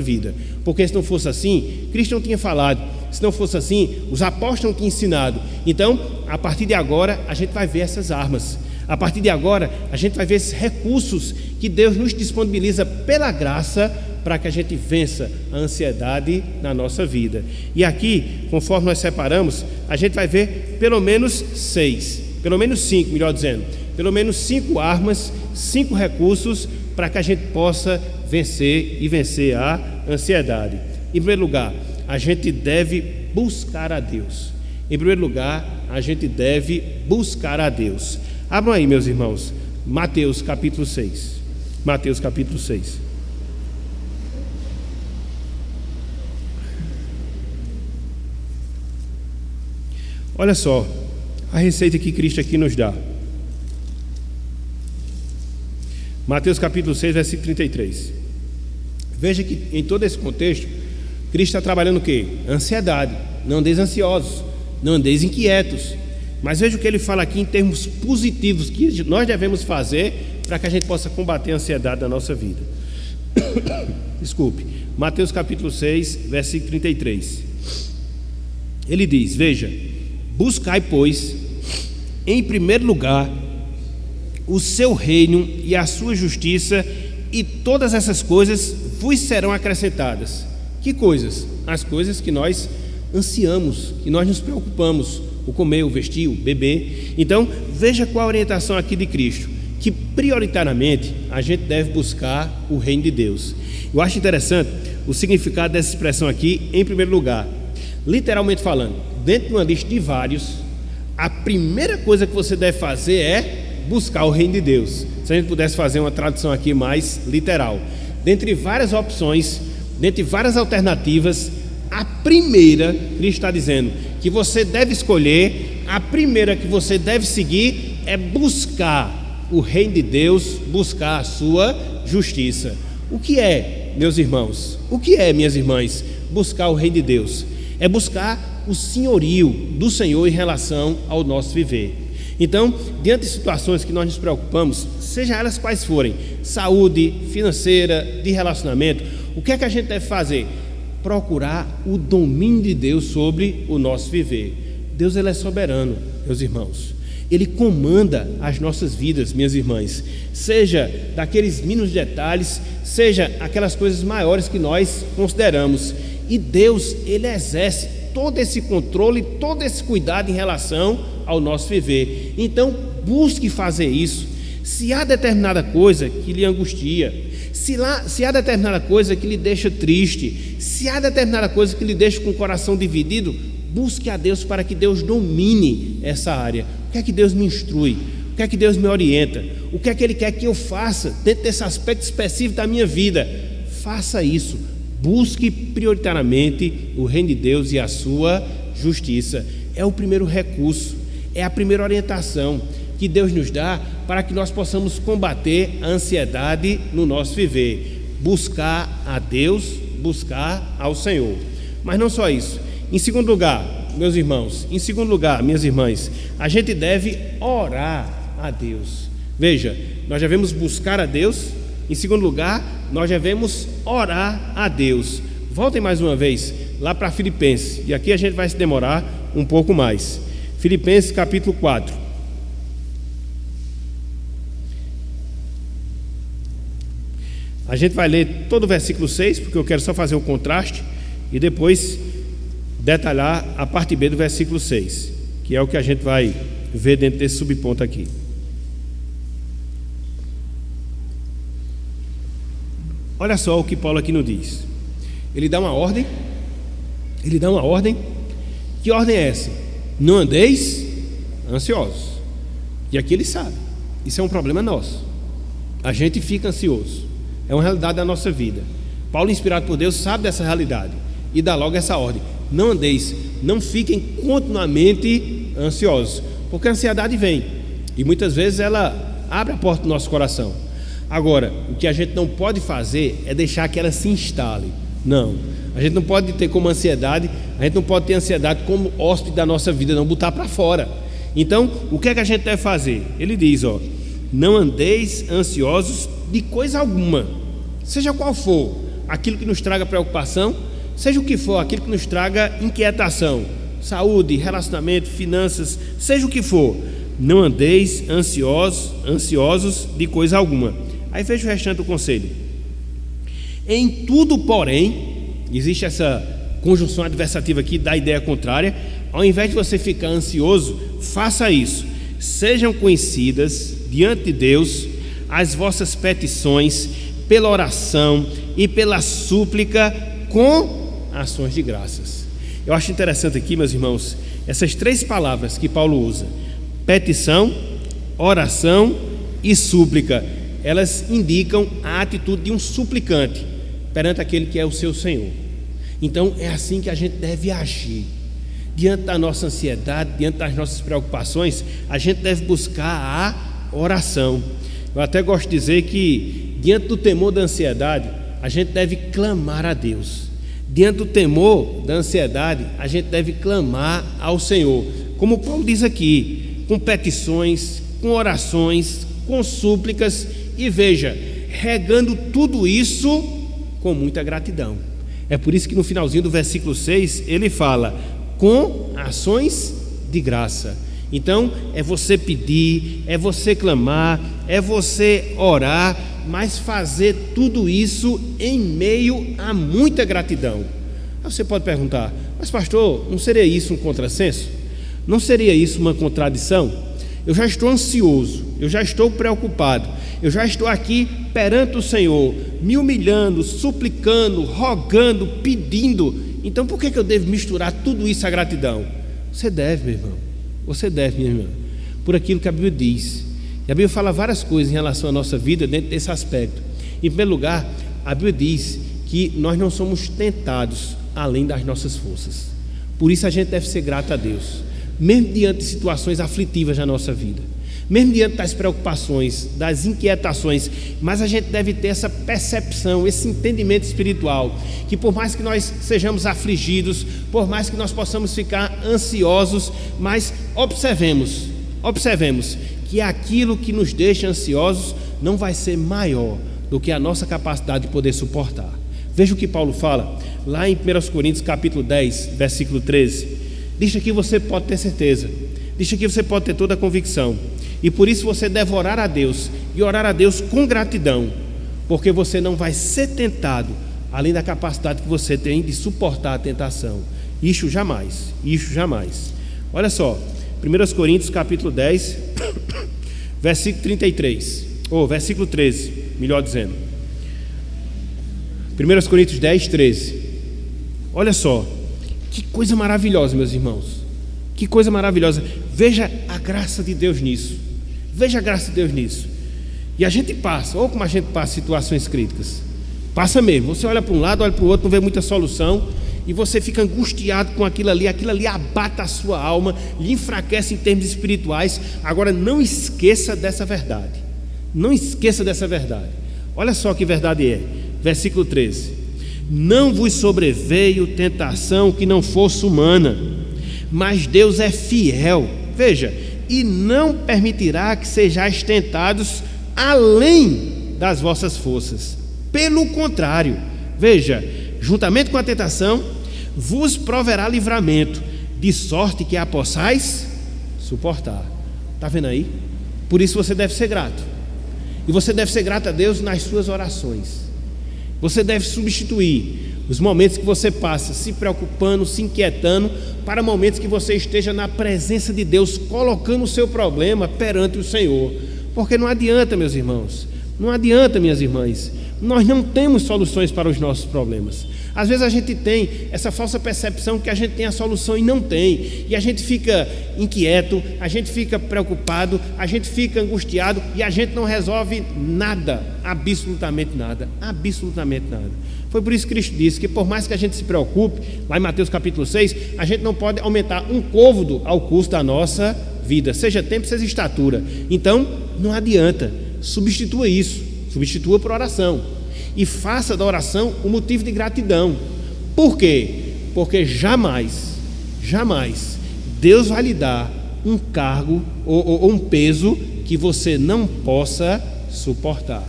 vida. Porque se não fosse assim, Cristo não tinha falado. Se não fosse assim, os apóstolos não tinham ensinado. Então, a partir de agora, a gente vai ver essas armas. A partir de agora, a gente vai ver esses recursos que Deus nos disponibiliza pela graça para que a gente vença a ansiedade na nossa vida. E aqui, conforme nós separamos, a gente vai ver pelo menos 5, melhor dizendo, pelo menos 5 armas, 5 recursos para que a gente possa vencer a ansiedade. Em primeiro lugar, a gente deve buscar a Deus. Em primeiro lugar, a gente deve buscar a Deus. Abram aí, meus irmãos, Mateus capítulo 6. Mateus capítulo 6. Olha só a receita que Cristo aqui nos dá. Mateus capítulo 6, versículo 33. Veja que em todo esse contexto, Cristo está trabalhando o quê? Ansiedade. Não andeis ansiosos, não andeis inquietos. Mas veja o que ele fala aqui em termos positivos que nós devemos fazer para que a gente possa combater a ansiedade da nossa vida. Desculpe. Mateus capítulo 6, versículo 33. Ele diz: veja, buscai, pois, em primeiro lugar o seu reino e a sua justiça, e todas essas coisas vos serão acrescentadas. Que coisas? As coisas que nós ansiamos, que nós nos preocupamos: o comer, o vestir, o beber. Então, veja qual a orientação aqui de Cristo, que prioritariamente a gente deve buscar o reino de Deus. Eu acho interessante o significado dessa expressão aqui, em primeiro lugar. Literalmente falando, dentro de uma lista de vários, a primeira coisa que você deve fazer é buscar o reino de Deus. Se a gente pudesse fazer uma tradução aqui mais literal, dentre várias opções, dentre várias alternativas, a primeira, Cristo está dizendo que você deve escolher, a primeira que você deve seguir é buscar o reino de Deus, buscar a sua justiça. O que é, meus irmãos? O que é, minhas irmãs, buscar o reino de Deus? É buscar o senhorio do Senhor em relação ao nosso viver. Então, diante de situações que nós nos preocupamos, seja elas quais forem, saúde, financeira, de relacionamento, o que é que a gente deve fazer? Procurar o domínio de Deus sobre o nosso viver. Deus, ele é soberano, meus irmãos. Ele comanda as nossas vidas, minhas irmãs, seja daqueles mínimos detalhes, seja aquelas coisas maiores que nós consideramos. E Deus, Ele exerce todo esse controle, todo esse cuidado em relação ao nosso viver. Então, busque fazer isso. Se há determinada coisa que lhe angustia, se há determinada coisa que lhe deixa triste, se há determinada coisa que lhe deixa com o coração dividido, busque a Deus para que Deus domine essa área. O que é que Deus me instrui? O que é que Deus me orienta? O que é que Ele quer que eu faça dentro desse aspecto específico da minha vida? Faça isso. Busque prioritariamente o reino de Deus e a sua justiça. É o primeiro recurso, é a primeira orientação que Deus nos dá para que nós possamos combater a ansiedade no nosso viver. Buscar a Deus, buscar ao Senhor. Mas não só isso. Em segundo lugar, meus irmãos, minhas irmãs, a gente deve orar a Deus. Veja, nós devemos buscar a Deus. Em segundo lugar, nós devemos orar a Deus. Voltem mais uma vez lá para Filipenses, e aqui a gente vai se demorar um pouco mais. Filipenses capítulo 4. A gente vai ler todo o versículo 6, porque eu quero só fazer o contraste e depois detalhar a parte B do versículo 6, que é o que a gente vai ver dentro desse subponto aqui. Olha só o que Paulo aqui nos diz. Ele dá uma ordem. Que ordem é essa? Não andeis ansiosos. E aqui ele sabe, isso é um problema nosso. A gente fica ansioso, é uma realidade da nossa vida. Paulo, inspirado por Deus, sabe dessa realidade e dá logo essa ordem: não andeis, não fiquem continuamente ansiosos, porque a ansiedade vem e muitas vezes ela abre a porta do nosso coração. Agora, o que a gente não pode fazer é deixar que ela se instale. Não, a gente não pode ter como ansiedade, a gente não pode ter ansiedade como hóspede da nossa vida, não botar para fora. Então, o que é que a gente deve fazer? Ele diz, não andeis ansiosos de coisa alguma, seja qual for aquilo que nos traga preocupação, seja o que for aquilo que nos traga inquietação, saúde, relacionamento, finanças, seja o que for, não andeis ansiosos de coisa alguma. Aí veja o restante do conselho: em tudo, porém, existe essa conjunção adversativa aqui da ideia contrária. Ao invés de você ficar ansioso, faça isso: sejam conhecidas diante de Deus as vossas petições pela oração e pela súplica com ações de graças. Eu acho interessante aqui, meus irmãos, essas três palavras que Paulo usa: petição, oração e súplica. Elas indicam a atitude de um suplicante perante aquele que é o seu Senhor. Então é assim que a gente deve agir. Diante da nossa ansiedade, diante das nossas preocupações, a gente deve buscar a oração. Eu até gosto de dizer que diante do temor da ansiedade, a gente deve clamar a Deus. Diante do temor da ansiedade, a gente deve clamar ao Senhor, como Paulo diz aqui, com petições, com orações, com súplicas, e veja, regando tudo isso com muita gratidão. É por isso que no finalzinho do versículo 6 ele fala: com ações de graça. Então é você pedir, é você clamar, é você orar, mas fazer tudo isso em meio a muita gratidão. Aí você pode perguntar: mas pastor, não seria isso um contrassenso? Não seria isso uma contradição? Eu já estou ansioso, eu já estou preocupado, eu já estou aqui perante o Senhor, me humilhando, suplicando, rogando, pedindo. Então por que eu devo misturar tudo isso à gratidão? Você deve, meu irmão, você deve, minha irmã, por aquilo que a Bíblia diz. E a Bíblia fala várias coisas em relação à nossa vida dentro desse aspecto. Em primeiro lugar, a Bíblia diz que nós não somos tentados além das nossas forças. Por isso a gente deve ser grato a Deus, mesmo diante de situações aflitivas na nossa vida, mesmo diante das preocupações, das inquietações, mas a gente deve ter essa percepção, esse entendimento espiritual, que por mais que nós sejamos afligidos, por mais que nós possamos ficar ansiosos, mas observemos que aquilo que nos deixa ansiosos não vai ser maior do que a nossa capacidade de poder suportar. Veja o que Paulo fala lá em 1 Coríntios capítulo 10, versículo 13. Diz aqui, você pode ter certeza: Diz que você pode ter toda a convicção, e por isso você deve orar a Deus, e orar a Deus com gratidão, porque você não vai ser tentado além da capacidade que você tem de suportar a tentação. Isso jamais, isso jamais. Olha só, 1 Coríntios capítulo 10, versículo 33, ou versículo 13, melhor dizendo. 1 Coríntios 10, 13. Olha só, que coisa maravilhosa, meus irmãos. Que coisa maravilhosa. Veja a graça de Deus nisso. Veja a graça de Deus nisso. E a gente passa, ou como a gente passa situações críticas. Passa mesmo. Você olha para um lado, olha para o outro, não vê muita solução, e você fica angustiado com aquilo ali abata a sua alma, lhe enfraquece em termos espirituais. Agora não esqueça dessa verdade. Não esqueça dessa verdade. Olha só que verdade é. Versículo 13. Não vos sobreveio tentação que não fosse humana, mas Deus é fiel, veja, e não permitirá que sejais tentados além das vossas forças. Pelo contrário, veja, juntamente com a tentação, vos proverá livramento, de sorte que a possais suportar. Está vendo aí? Por isso você deve ser grato. E você deve ser grato a Deus nas suas orações. Você deve substituir os momentos que você passa se preocupando, se inquietando, para momentos que você esteja na presença de Deus, colocando o seu problema perante o Senhor. Porque não adianta, meus irmãos, não adianta, minhas irmãs, nós não temos soluções para os nossos problemas. Às vezes a gente tem essa falsa percepção que a gente tem a solução e não tem, e a gente fica inquieto, a gente fica preocupado, a gente fica angustiado, e a gente não resolve nada, absolutamente nada, absolutamente nada. Foi por isso que Cristo disse que por mais que a gente se preocupe, lá em Mateus capítulo 6, a gente não pode aumentar um côvado ao custo da nossa vida, seja tempo, seja estatura. Então não adianta, substitua isso, substitua por oração, e faça da oração um motivo de gratidão. Por quê? Porque jamais Deus vai lhe dar um cargo ou um peso que você não possa suportar.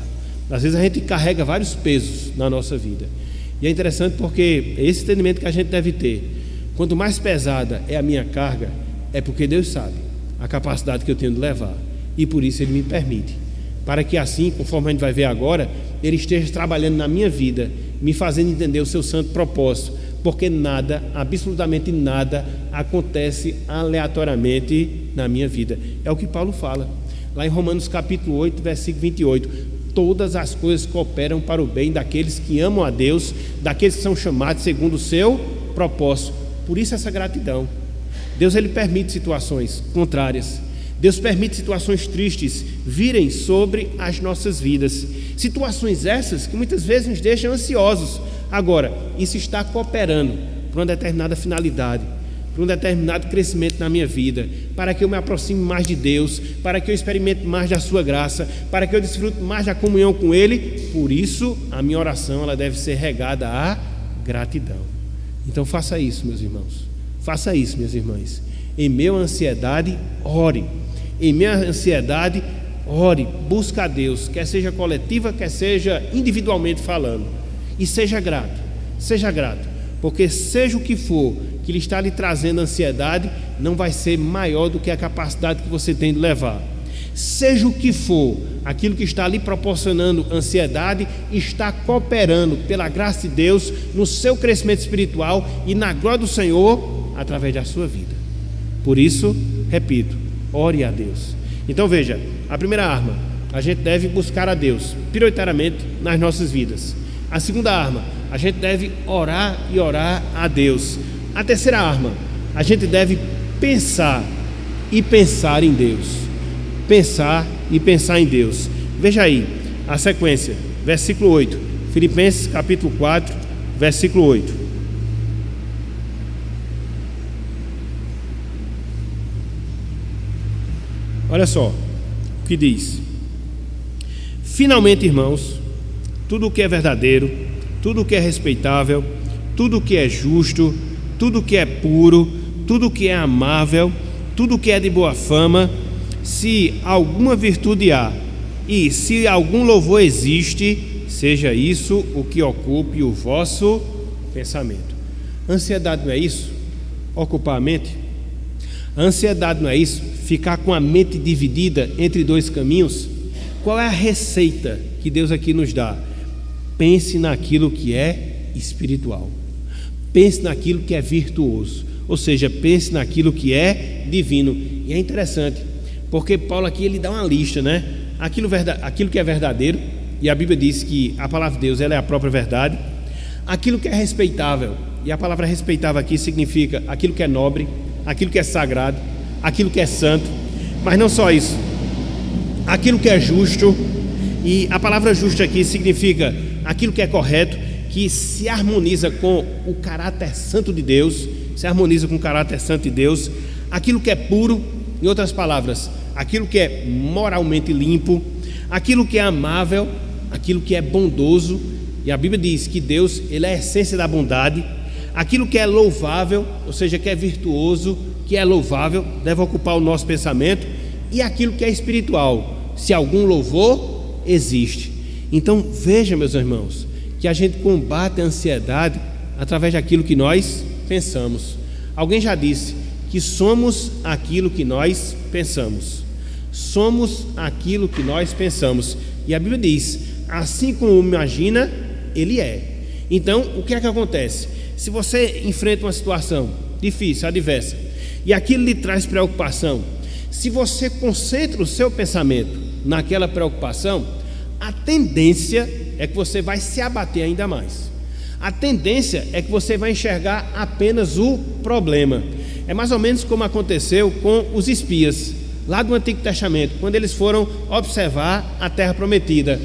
Às vezes a gente carrega vários pesos na nossa vida, e é interessante porque é esse entendimento que a gente deve ter. Quanto mais pesada é a minha carga, é porque Deus sabe a capacidade que eu tenho de levar, e por isso Ele me permite, para que assim, conforme a gente vai ver agora, Ele esteja trabalhando na minha vida, me fazendo entender o seu santo propósito, porque nada, absolutamente nada, acontece aleatoriamente na minha vida. É o que Paulo fala lá em Romanos capítulo 8, versículo 28. Todas as coisas cooperam para o bem daqueles que amam a Deus, daqueles que são chamados segundo o seu propósito. Por isso essa gratidão. Deus, Ele permite situações contrárias, Deus permite situações tristes virem sobre as nossas vidas, situações essas que muitas vezes nos deixam ansiosos. Agora, isso está cooperando para uma determinada finalidade, para um determinado crescimento na minha vida, para que eu me aproxime mais de Deus, para que eu experimente mais da sua graça, para que eu desfrute mais da comunhão com Ele. Por isso a minha oração, ela deve ser regada à gratidão. Então faça isso, meus irmãos, faça isso, minhas irmãs. Em meio à ansiedade, ore. Em meio à ansiedade, ore, busca a Deus, quer seja coletiva, quer seja individualmente falando, e seja grato, porque seja o que for que lhe está lhe trazendo ansiedade, não vai ser maior do que a capacidade que você tem de levar. Seja o que for, aquilo que está lhe proporcionando ansiedade, está cooperando pela graça de Deus no seu crescimento espiritual e na glória do Senhor através da sua vida. Por isso, repito, ore a Deus. Então veja, a primeira arma, a gente deve buscar a Deus prioritariamente nas nossas vidas. A segunda arma, a gente deve orar e orar a Deus. A terceira arma, a gente deve pensar e pensar em Deus. Pensar e pensar em Deus. Veja aí a sequência, versículo 8, Filipenses capítulo 4, versículo 8. Olha só o que diz: finalmente, irmãos, tudo o que é verdadeiro, tudo o que é respeitável, tudo o que é justo, tudo o que é puro, tudo o que é amável, tudo o que é de boa fama, se alguma virtude há e se algum louvor existe, seja isso o que ocupe o vosso pensamento. Ansiedade não é isso? Ocupar a mente? A ansiedade não é isso? Ficar com a mente dividida entre dois caminhos? Qual é a receita que Deus aqui nos dá? Pense naquilo que é espiritual. Pense naquilo que é virtuoso. Ou seja, pense naquilo que é divino. E é interessante, porque Paulo aqui ele dá uma lista, né? Aquilo que é verdadeiro, e a Bíblia diz que a palavra de Deus ela é a própria verdade. Aquilo que é respeitável, e a palavra respeitável aqui significa aquilo que é nobre, aquilo que é sagrado, aquilo que é santo. Mas não só isso, aquilo que é justo, e a palavra justo aqui significa aquilo que é correto, que se harmoniza com o caráter santo de Deus, se harmoniza com o caráter santo de Deus. Aquilo que é puro, em outras palavras, aquilo que é moralmente limpo, aquilo que é amável, aquilo que é bondoso, e a Bíblia diz que Deus ele é a essência da bondade. Aquilo que é louvável, ou seja, que é virtuoso, que é louvável, deve ocupar o nosso pensamento. E aquilo que é espiritual, se algum louvor existe. Então veja, meus irmãos, que a gente combate a ansiedade através daquilo que nós pensamos. Alguém já disse que somos aquilo que nós pensamos. Somos aquilo que nós pensamos. E a Bíblia diz, assim como imagina, ele é. Então, o que é que acontece? Se você enfrenta uma situação difícil, adversa, e aquilo lhe traz preocupação, se você concentra o seu pensamento naquela preocupação, a tendência é que você vai se abater ainda mais. A tendência é que você vai enxergar apenas o problema. É mais ou menos como aconteceu com os espias lá do Antigo Testamento, quando eles foram observar a terra prometida.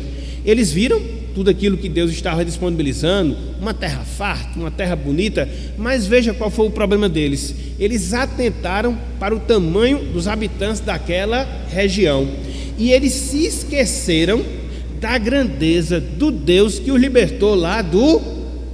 Eles viram tudo aquilo que Deus estava disponibilizando, uma terra farta, uma terra bonita, mas veja qual foi o problema deles. Eles atentaram para o tamanho dos habitantes daquela região, e eles se esqueceram da grandeza do Deus que os libertou lá do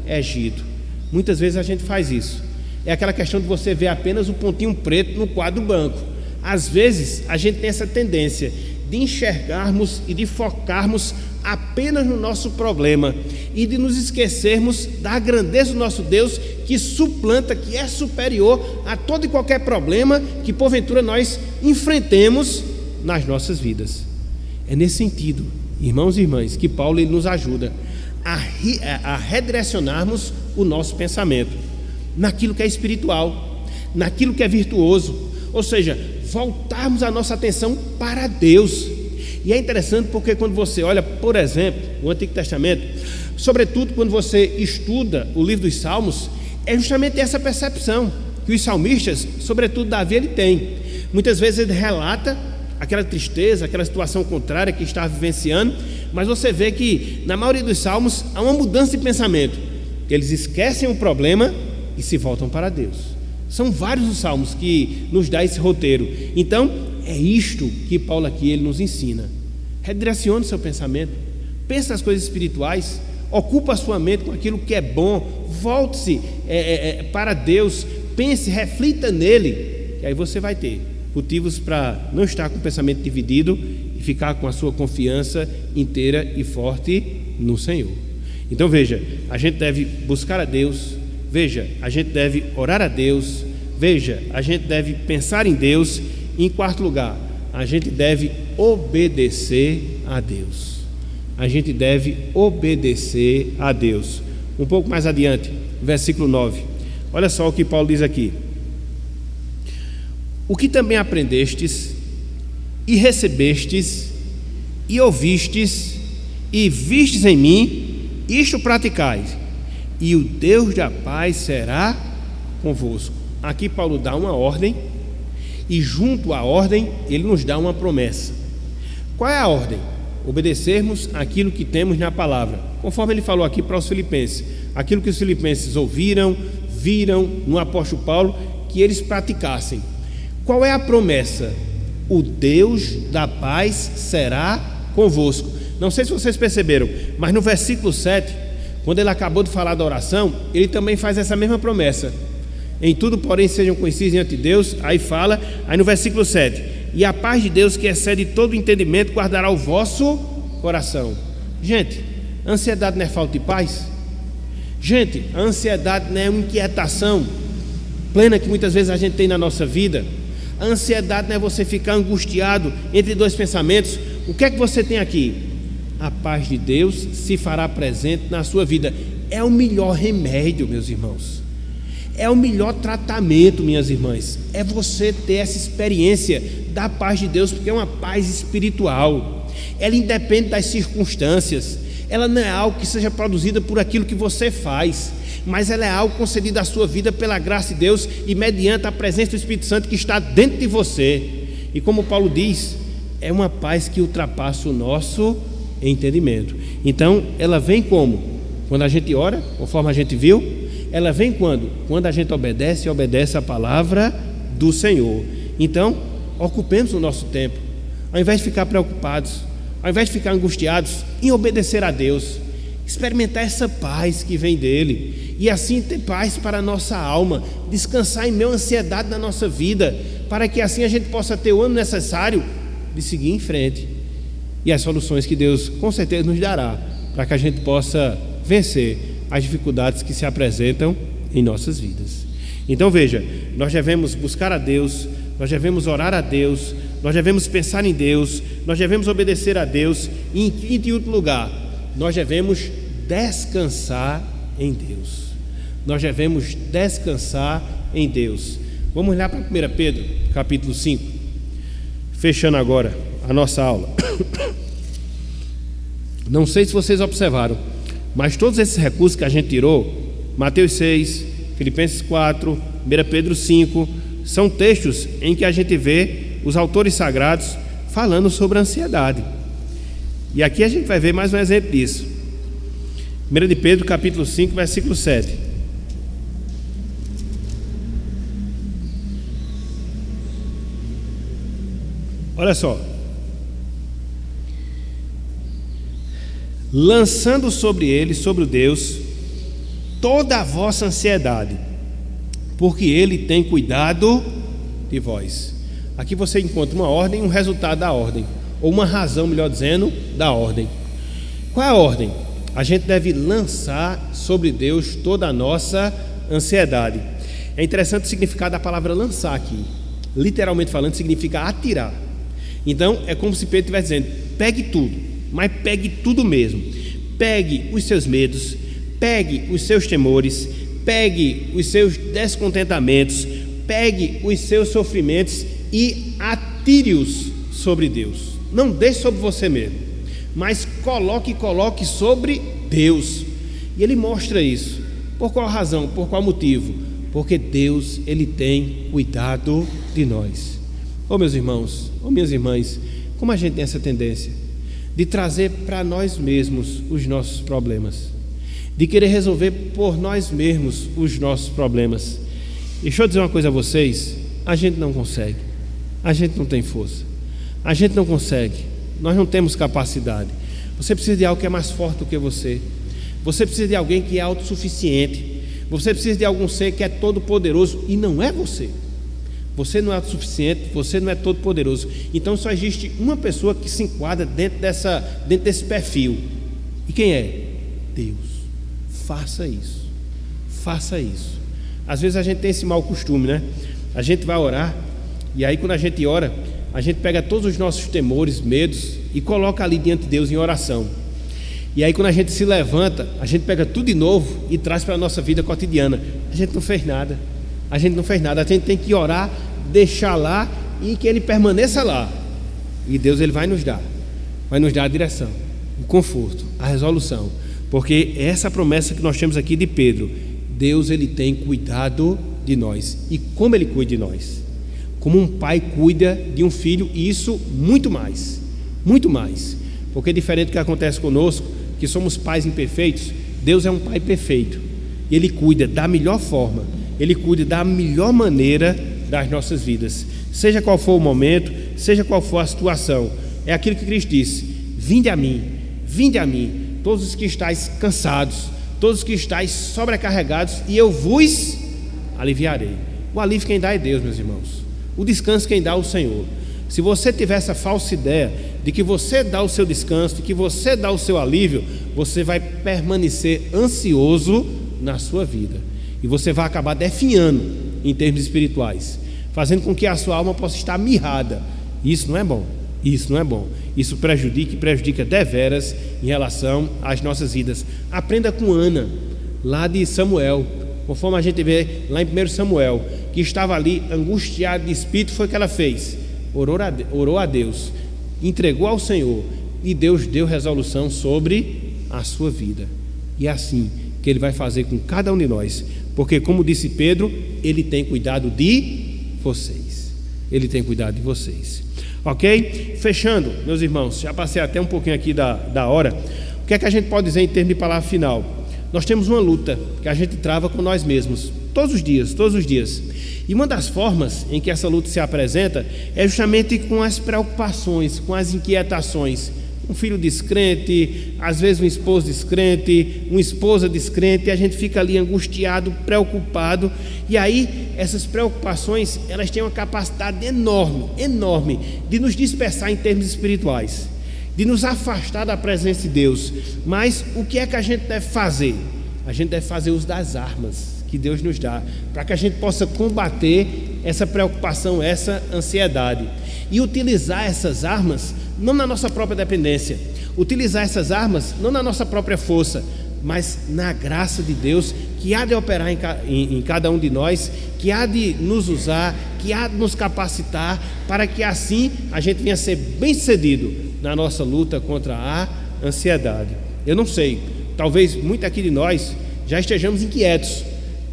Egito. Muitas vezes a gente faz isso. É aquela questão de você ver apenas o pontinho preto no quadro branco. Às vezes a gente tem essa tendência de enxergarmos e de focarmos apenas no nosso problema e de nos esquecermos da grandeza do nosso Deus, que suplanta, que é superior a todo e qualquer problema que porventura nós enfrentemos nas nossas vidas. É nesse sentido, irmãos e irmãs, que Paulo ele nos ajuda a redirecionarmos o nosso pensamento naquilo que é espiritual, naquilo que é virtuoso, ou seja, voltarmos a nossa atenção para Deus. E é interessante porque quando você olha, por exemplo, o Antigo Testamento, sobretudo quando você estuda o livro dos Salmos, é justamente essa percepção que os salmistas, sobretudo Davi, ele tem. Muitas vezes ele relata aquela tristeza, aquela situação contrária que estava vivenciando, mas você vê que na maioria dos salmos há uma mudança de pensamento. Eles esquecem o problema e se voltam para Deus. São vários os salmos que nos dá esse roteiro. Então é isto que Paulo aqui ele nos ensina. Redirecione seu pensamento, pense nas coisas espirituais, ocupa a sua mente com aquilo que é bom, volte-se para Deus, pense, reflita nele, e aí você vai ter motivos para não estar com o pensamento dividido e ficar com a sua confiança inteira e forte no Senhor. Então veja, a gente deve buscar a Deus, veja, a gente deve orar a Deus, veja, a gente deve pensar em Deus. Em quarto lugar, a gente deve obedecer a Deus. A gente deve obedecer a Deus. Um pouco mais adiante, versículo 9. Olha só o que Paulo diz aqui. O que também aprendestes, e recebestes, e ouvistes, e vistes em mim, isto praticais, e o Deus da paz será convosco. Aqui Paulo dá uma ordem, e junto à ordem ele nos dá uma promessa. Qual é a ordem? Obedecermos aquilo que temos na palavra, conforme ele falou aqui para os filipenses, aquilo que os filipenses ouviram, viram no apóstolo Paulo, que eles praticassem. Qual é a promessa? O Deus da paz será convosco. Não sei se vocês perceberam, mas no versículo 7, quando ele acabou de falar da oração, ele também faz essa mesma promessa. Em tudo, porém, sejam conhecidos diante de Deus. Aí fala, aí no versículo 7, e a paz de Deus, que excede todo entendimento, guardará o vosso coração. Gente, a ansiedade não é falta de paz? Gente, a ansiedade não é uma inquietação plena que muitas vezes a gente tem na nossa vida? A ansiedade não é você ficar angustiado entre dois pensamentos. O que é que você tem aqui? A paz de Deus se fará presente na sua vida. É o melhor remédio, meus irmãos. É o melhor tratamento, minhas irmãs. É você ter essa experiência da paz de Deus, porque é uma paz espiritual. Ela independe das circunstâncias. Ela não é algo que seja produzida por aquilo que você faz, mas ela é algo concedido à sua vida pela graça de Deus e mediante a presença do Espírito Santo que está dentro de você. E como Paulo diz, é uma paz que ultrapassa o nosso entendimento. Então, ela vem como? Quando a gente ora, conforme a gente viu. Ela vem quando? Quando a gente obedece a palavra do Senhor. Então, ocupemos o nosso tempo, ao invés de ficar preocupados, ao invés de ficar angustiados, em obedecer a Deus, experimentar essa paz que vem dele, e assim ter paz para a nossa alma, descansar em meio à ansiedade da nossa vida, para que assim a gente possa ter o ânimo necessário de seguir em frente, e as soluções que Deus com certeza nos dará, para que a gente possa vencer as dificuldades que se apresentam em nossas vidas. Então veja, nós devemos buscar a Deus, nós devemos orar a Deus, nós devemos pensar em Deus, nós devemos obedecer a Deus, e em quinto e último lugar, nós devemos descansar em Deus. Nós devemos descansar em Deus. Vamos olhar para 1 Pedro, capítulo 5, fechando agora a nossa aula. Não sei se vocês observaram, mas todos esses recursos que a gente tirou, Mateus 6, Filipenses 4, 1 Pedro 5, são textos em que a gente vê os autores sagrados falando sobre a ansiedade. E aqui a gente vai ver mais um exemplo disso. 1 de Pedro, capítulo 5, versículo 7. Olha só. Lançando sobre ele, sobre o Deus, toda a vossa ansiedade, porque ele tem cuidado de vós. Aqui você encontra uma ordem e um resultado da ordem, ou uma razão, melhor dizendo, da ordem. Qual é a ordem? A gente deve lançar sobre Deus toda a nossa ansiedade. É interessante o significado da palavra lançar aqui. Literalmente falando, significa atirar. Então é como se Pedro estivesse dizendo: pegue tudo, mas pegue tudo mesmo. Pegue os seus medos, pegue os seus temores, pegue os seus descontentamentos, pegue os seus sofrimentos e atire-os sobre Deus. Não deixe sobre você mesmo, mas coloque sobre Deus. E ele mostra isso. Por qual razão? Por qual motivo? Porque Deus, ele tem cuidado de nós. Ô meus irmãos, ô minhas irmãs, como a gente tem essa tendência de trazer para nós mesmos os nossos problemas, de querer resolver por nós mesmos os nossos problemas. Deixa eu dizer uma coisa a vocês: a gente não consegue, a gente não tem força, a gente não consegue, nós não temos capacidade. Você precisa de algo que é mais forte do que você. Você precisa de alguém que é autossuficiente. Você precisa de algum ser que é todo poderoso, e não é você. Você não é autossuficiente, você não é todo poderoso. Então só existe uma pessoa que se enquadra dentro desse perfil. E quem é? Deus. Faça isso. Faça isso. Às vezes a gente tem esse mau costume, né? A gente vai orar, e aí quando a gente ora, a gente pega todos os nossos temores, medos, e coloca ali diante de Deus em oração. E aí quando a gente se levanta, a gente pega tudo de novo e traz para a nossa vida cotidiana. A gente não fez nada. A gente não fez nada. A gente tem que orar, deixar lá e que ele permaneça lá. E Deus, ele vai nos dar a direção, o conforto, a resolução. Porque é essa promessa que nós temos aqui de Pedro. Deus, ele tem cuidado de nós. E como ele cuida de nós? Como um pai cuida de um filho, e isso muito mais. Muito mais. Porque diferente do que acontece conosco, que somos pais imperfeitos, Deus é um pai perfeito. E ele cuida da melhor forma, ele cuida da melhor maneira das nossas vidas. Seja qual for o momento, seja qual for a situação. É aquilo que Cristo disse: vinde a mim, todos os que estáis cansados, todos os que estáis sobrecarregados, e eu vos aliviarei. O alívio quem dá é Deus, meus irmãos. O descanso quem dá é o Senhor. Se você tiver essa falsa ideia de que você dá o seu descanso, de que você dá o seu alívio, você vai permanecer ansioso na sua vida, e você vai acabar definhando em termos espirituais. fazendo com que a sua alma possa estar mirrada. Isso não é bom. Isso não é bom. Isso prejudica e prejudica deveras em relação às nossas vidas. Aprenda com Ana, lá de Samuel, conforme a gente vê lá em 1 Samuel, que estava ali angustiada de espírito. Foi o que ela fez: orou a Deus, entregou ao Senhor, e Deus deu resolução sobre a sua vida. E é assim que Ele vai fazer com cada um de nós, porque, como disse Pedro, Ele tem cuidado de vocês. Ele tem cuidado de vocês. Ok? Fechando, meus irmãos, já passei até um pouquinho aqui da hora. O que é que a gente pode dizer em termos de palavra final? Nós temos uma luta que a gente trava com nós mesmos, todos os dias. E uma das formas em que essa luta se apresenta é justamente com as preocupações, com as inquietações. Um filho descrente, às vezes um esposo descrente, uma esposa descrente, e a gente fica ali angustiado, preocupado. E aí essas preocupações, elas têm uma capacidade enorme de nos dispersar em termos espirituais, de nos afastar da presença de Deus. Mas o que é que a gente deve fazer? A gente deve fazer uso das armas que Deus nos dá, para que a gente possa combater essa preocupação, essa ansiedade, e utilizar essas armas não na nossa própria dependência, utilizar essas armas não na nossa própria força, mas na graça de Deus, que há de operar em cada um de nós, que há de nos usar, que há de nos capacitar, para que assim a gente venha a ser bem-sucedido na nossa luta contra a ansiedade. Eu não sei, talvez muitos aqui de nós já estejamos inquietos,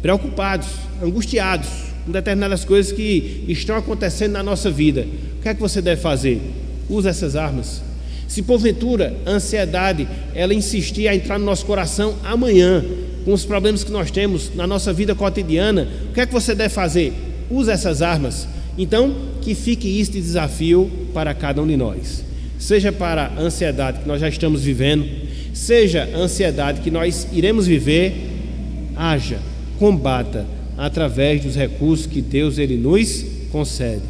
preocupados, angustiados com determinadas coisas que estão acontecendo na nossa vida. O que é que você deve fazer? Use essas armas. Se porventura a ansiedade ela insistir a entrar no nosso coração amanhã, com os problemas que nós temos na nossa vida cotidiana, o que é que você deve fazer? Use essas armas. Então, que fique isso de desafio para cada um de nós, seja para a ansiedade que nós já estamos vivendo, seja a ansiedade que nós iremos viver. Haja, combata através dos recursos que Deus Ele nos concede,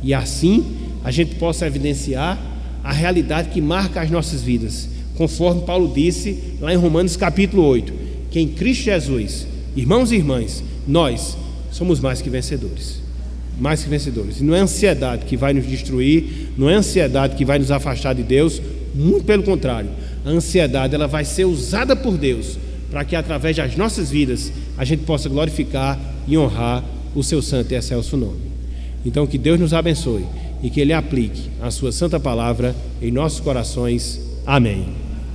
e assim a gente possa evidenciar a realidade que marca as nossas vidas, conforme Paulo disse lá em Romanos capítulo 8, que em Cristo Jesus, irmãos e irmãs, nós somos mais que vencedores. E não é a ansiedade que vai nos destruir, não é a ansiedade que vai nos afastar de Deus, muito pelo contrário. A ansiedade ela vai ser usada por Deus para que através das nossas vidas a gente possa glorificar e honrar o seu santo e excelso nome. Então que Deus nos abençoe e que Ele aplique a sua santa palavra em nossos corações. Amém.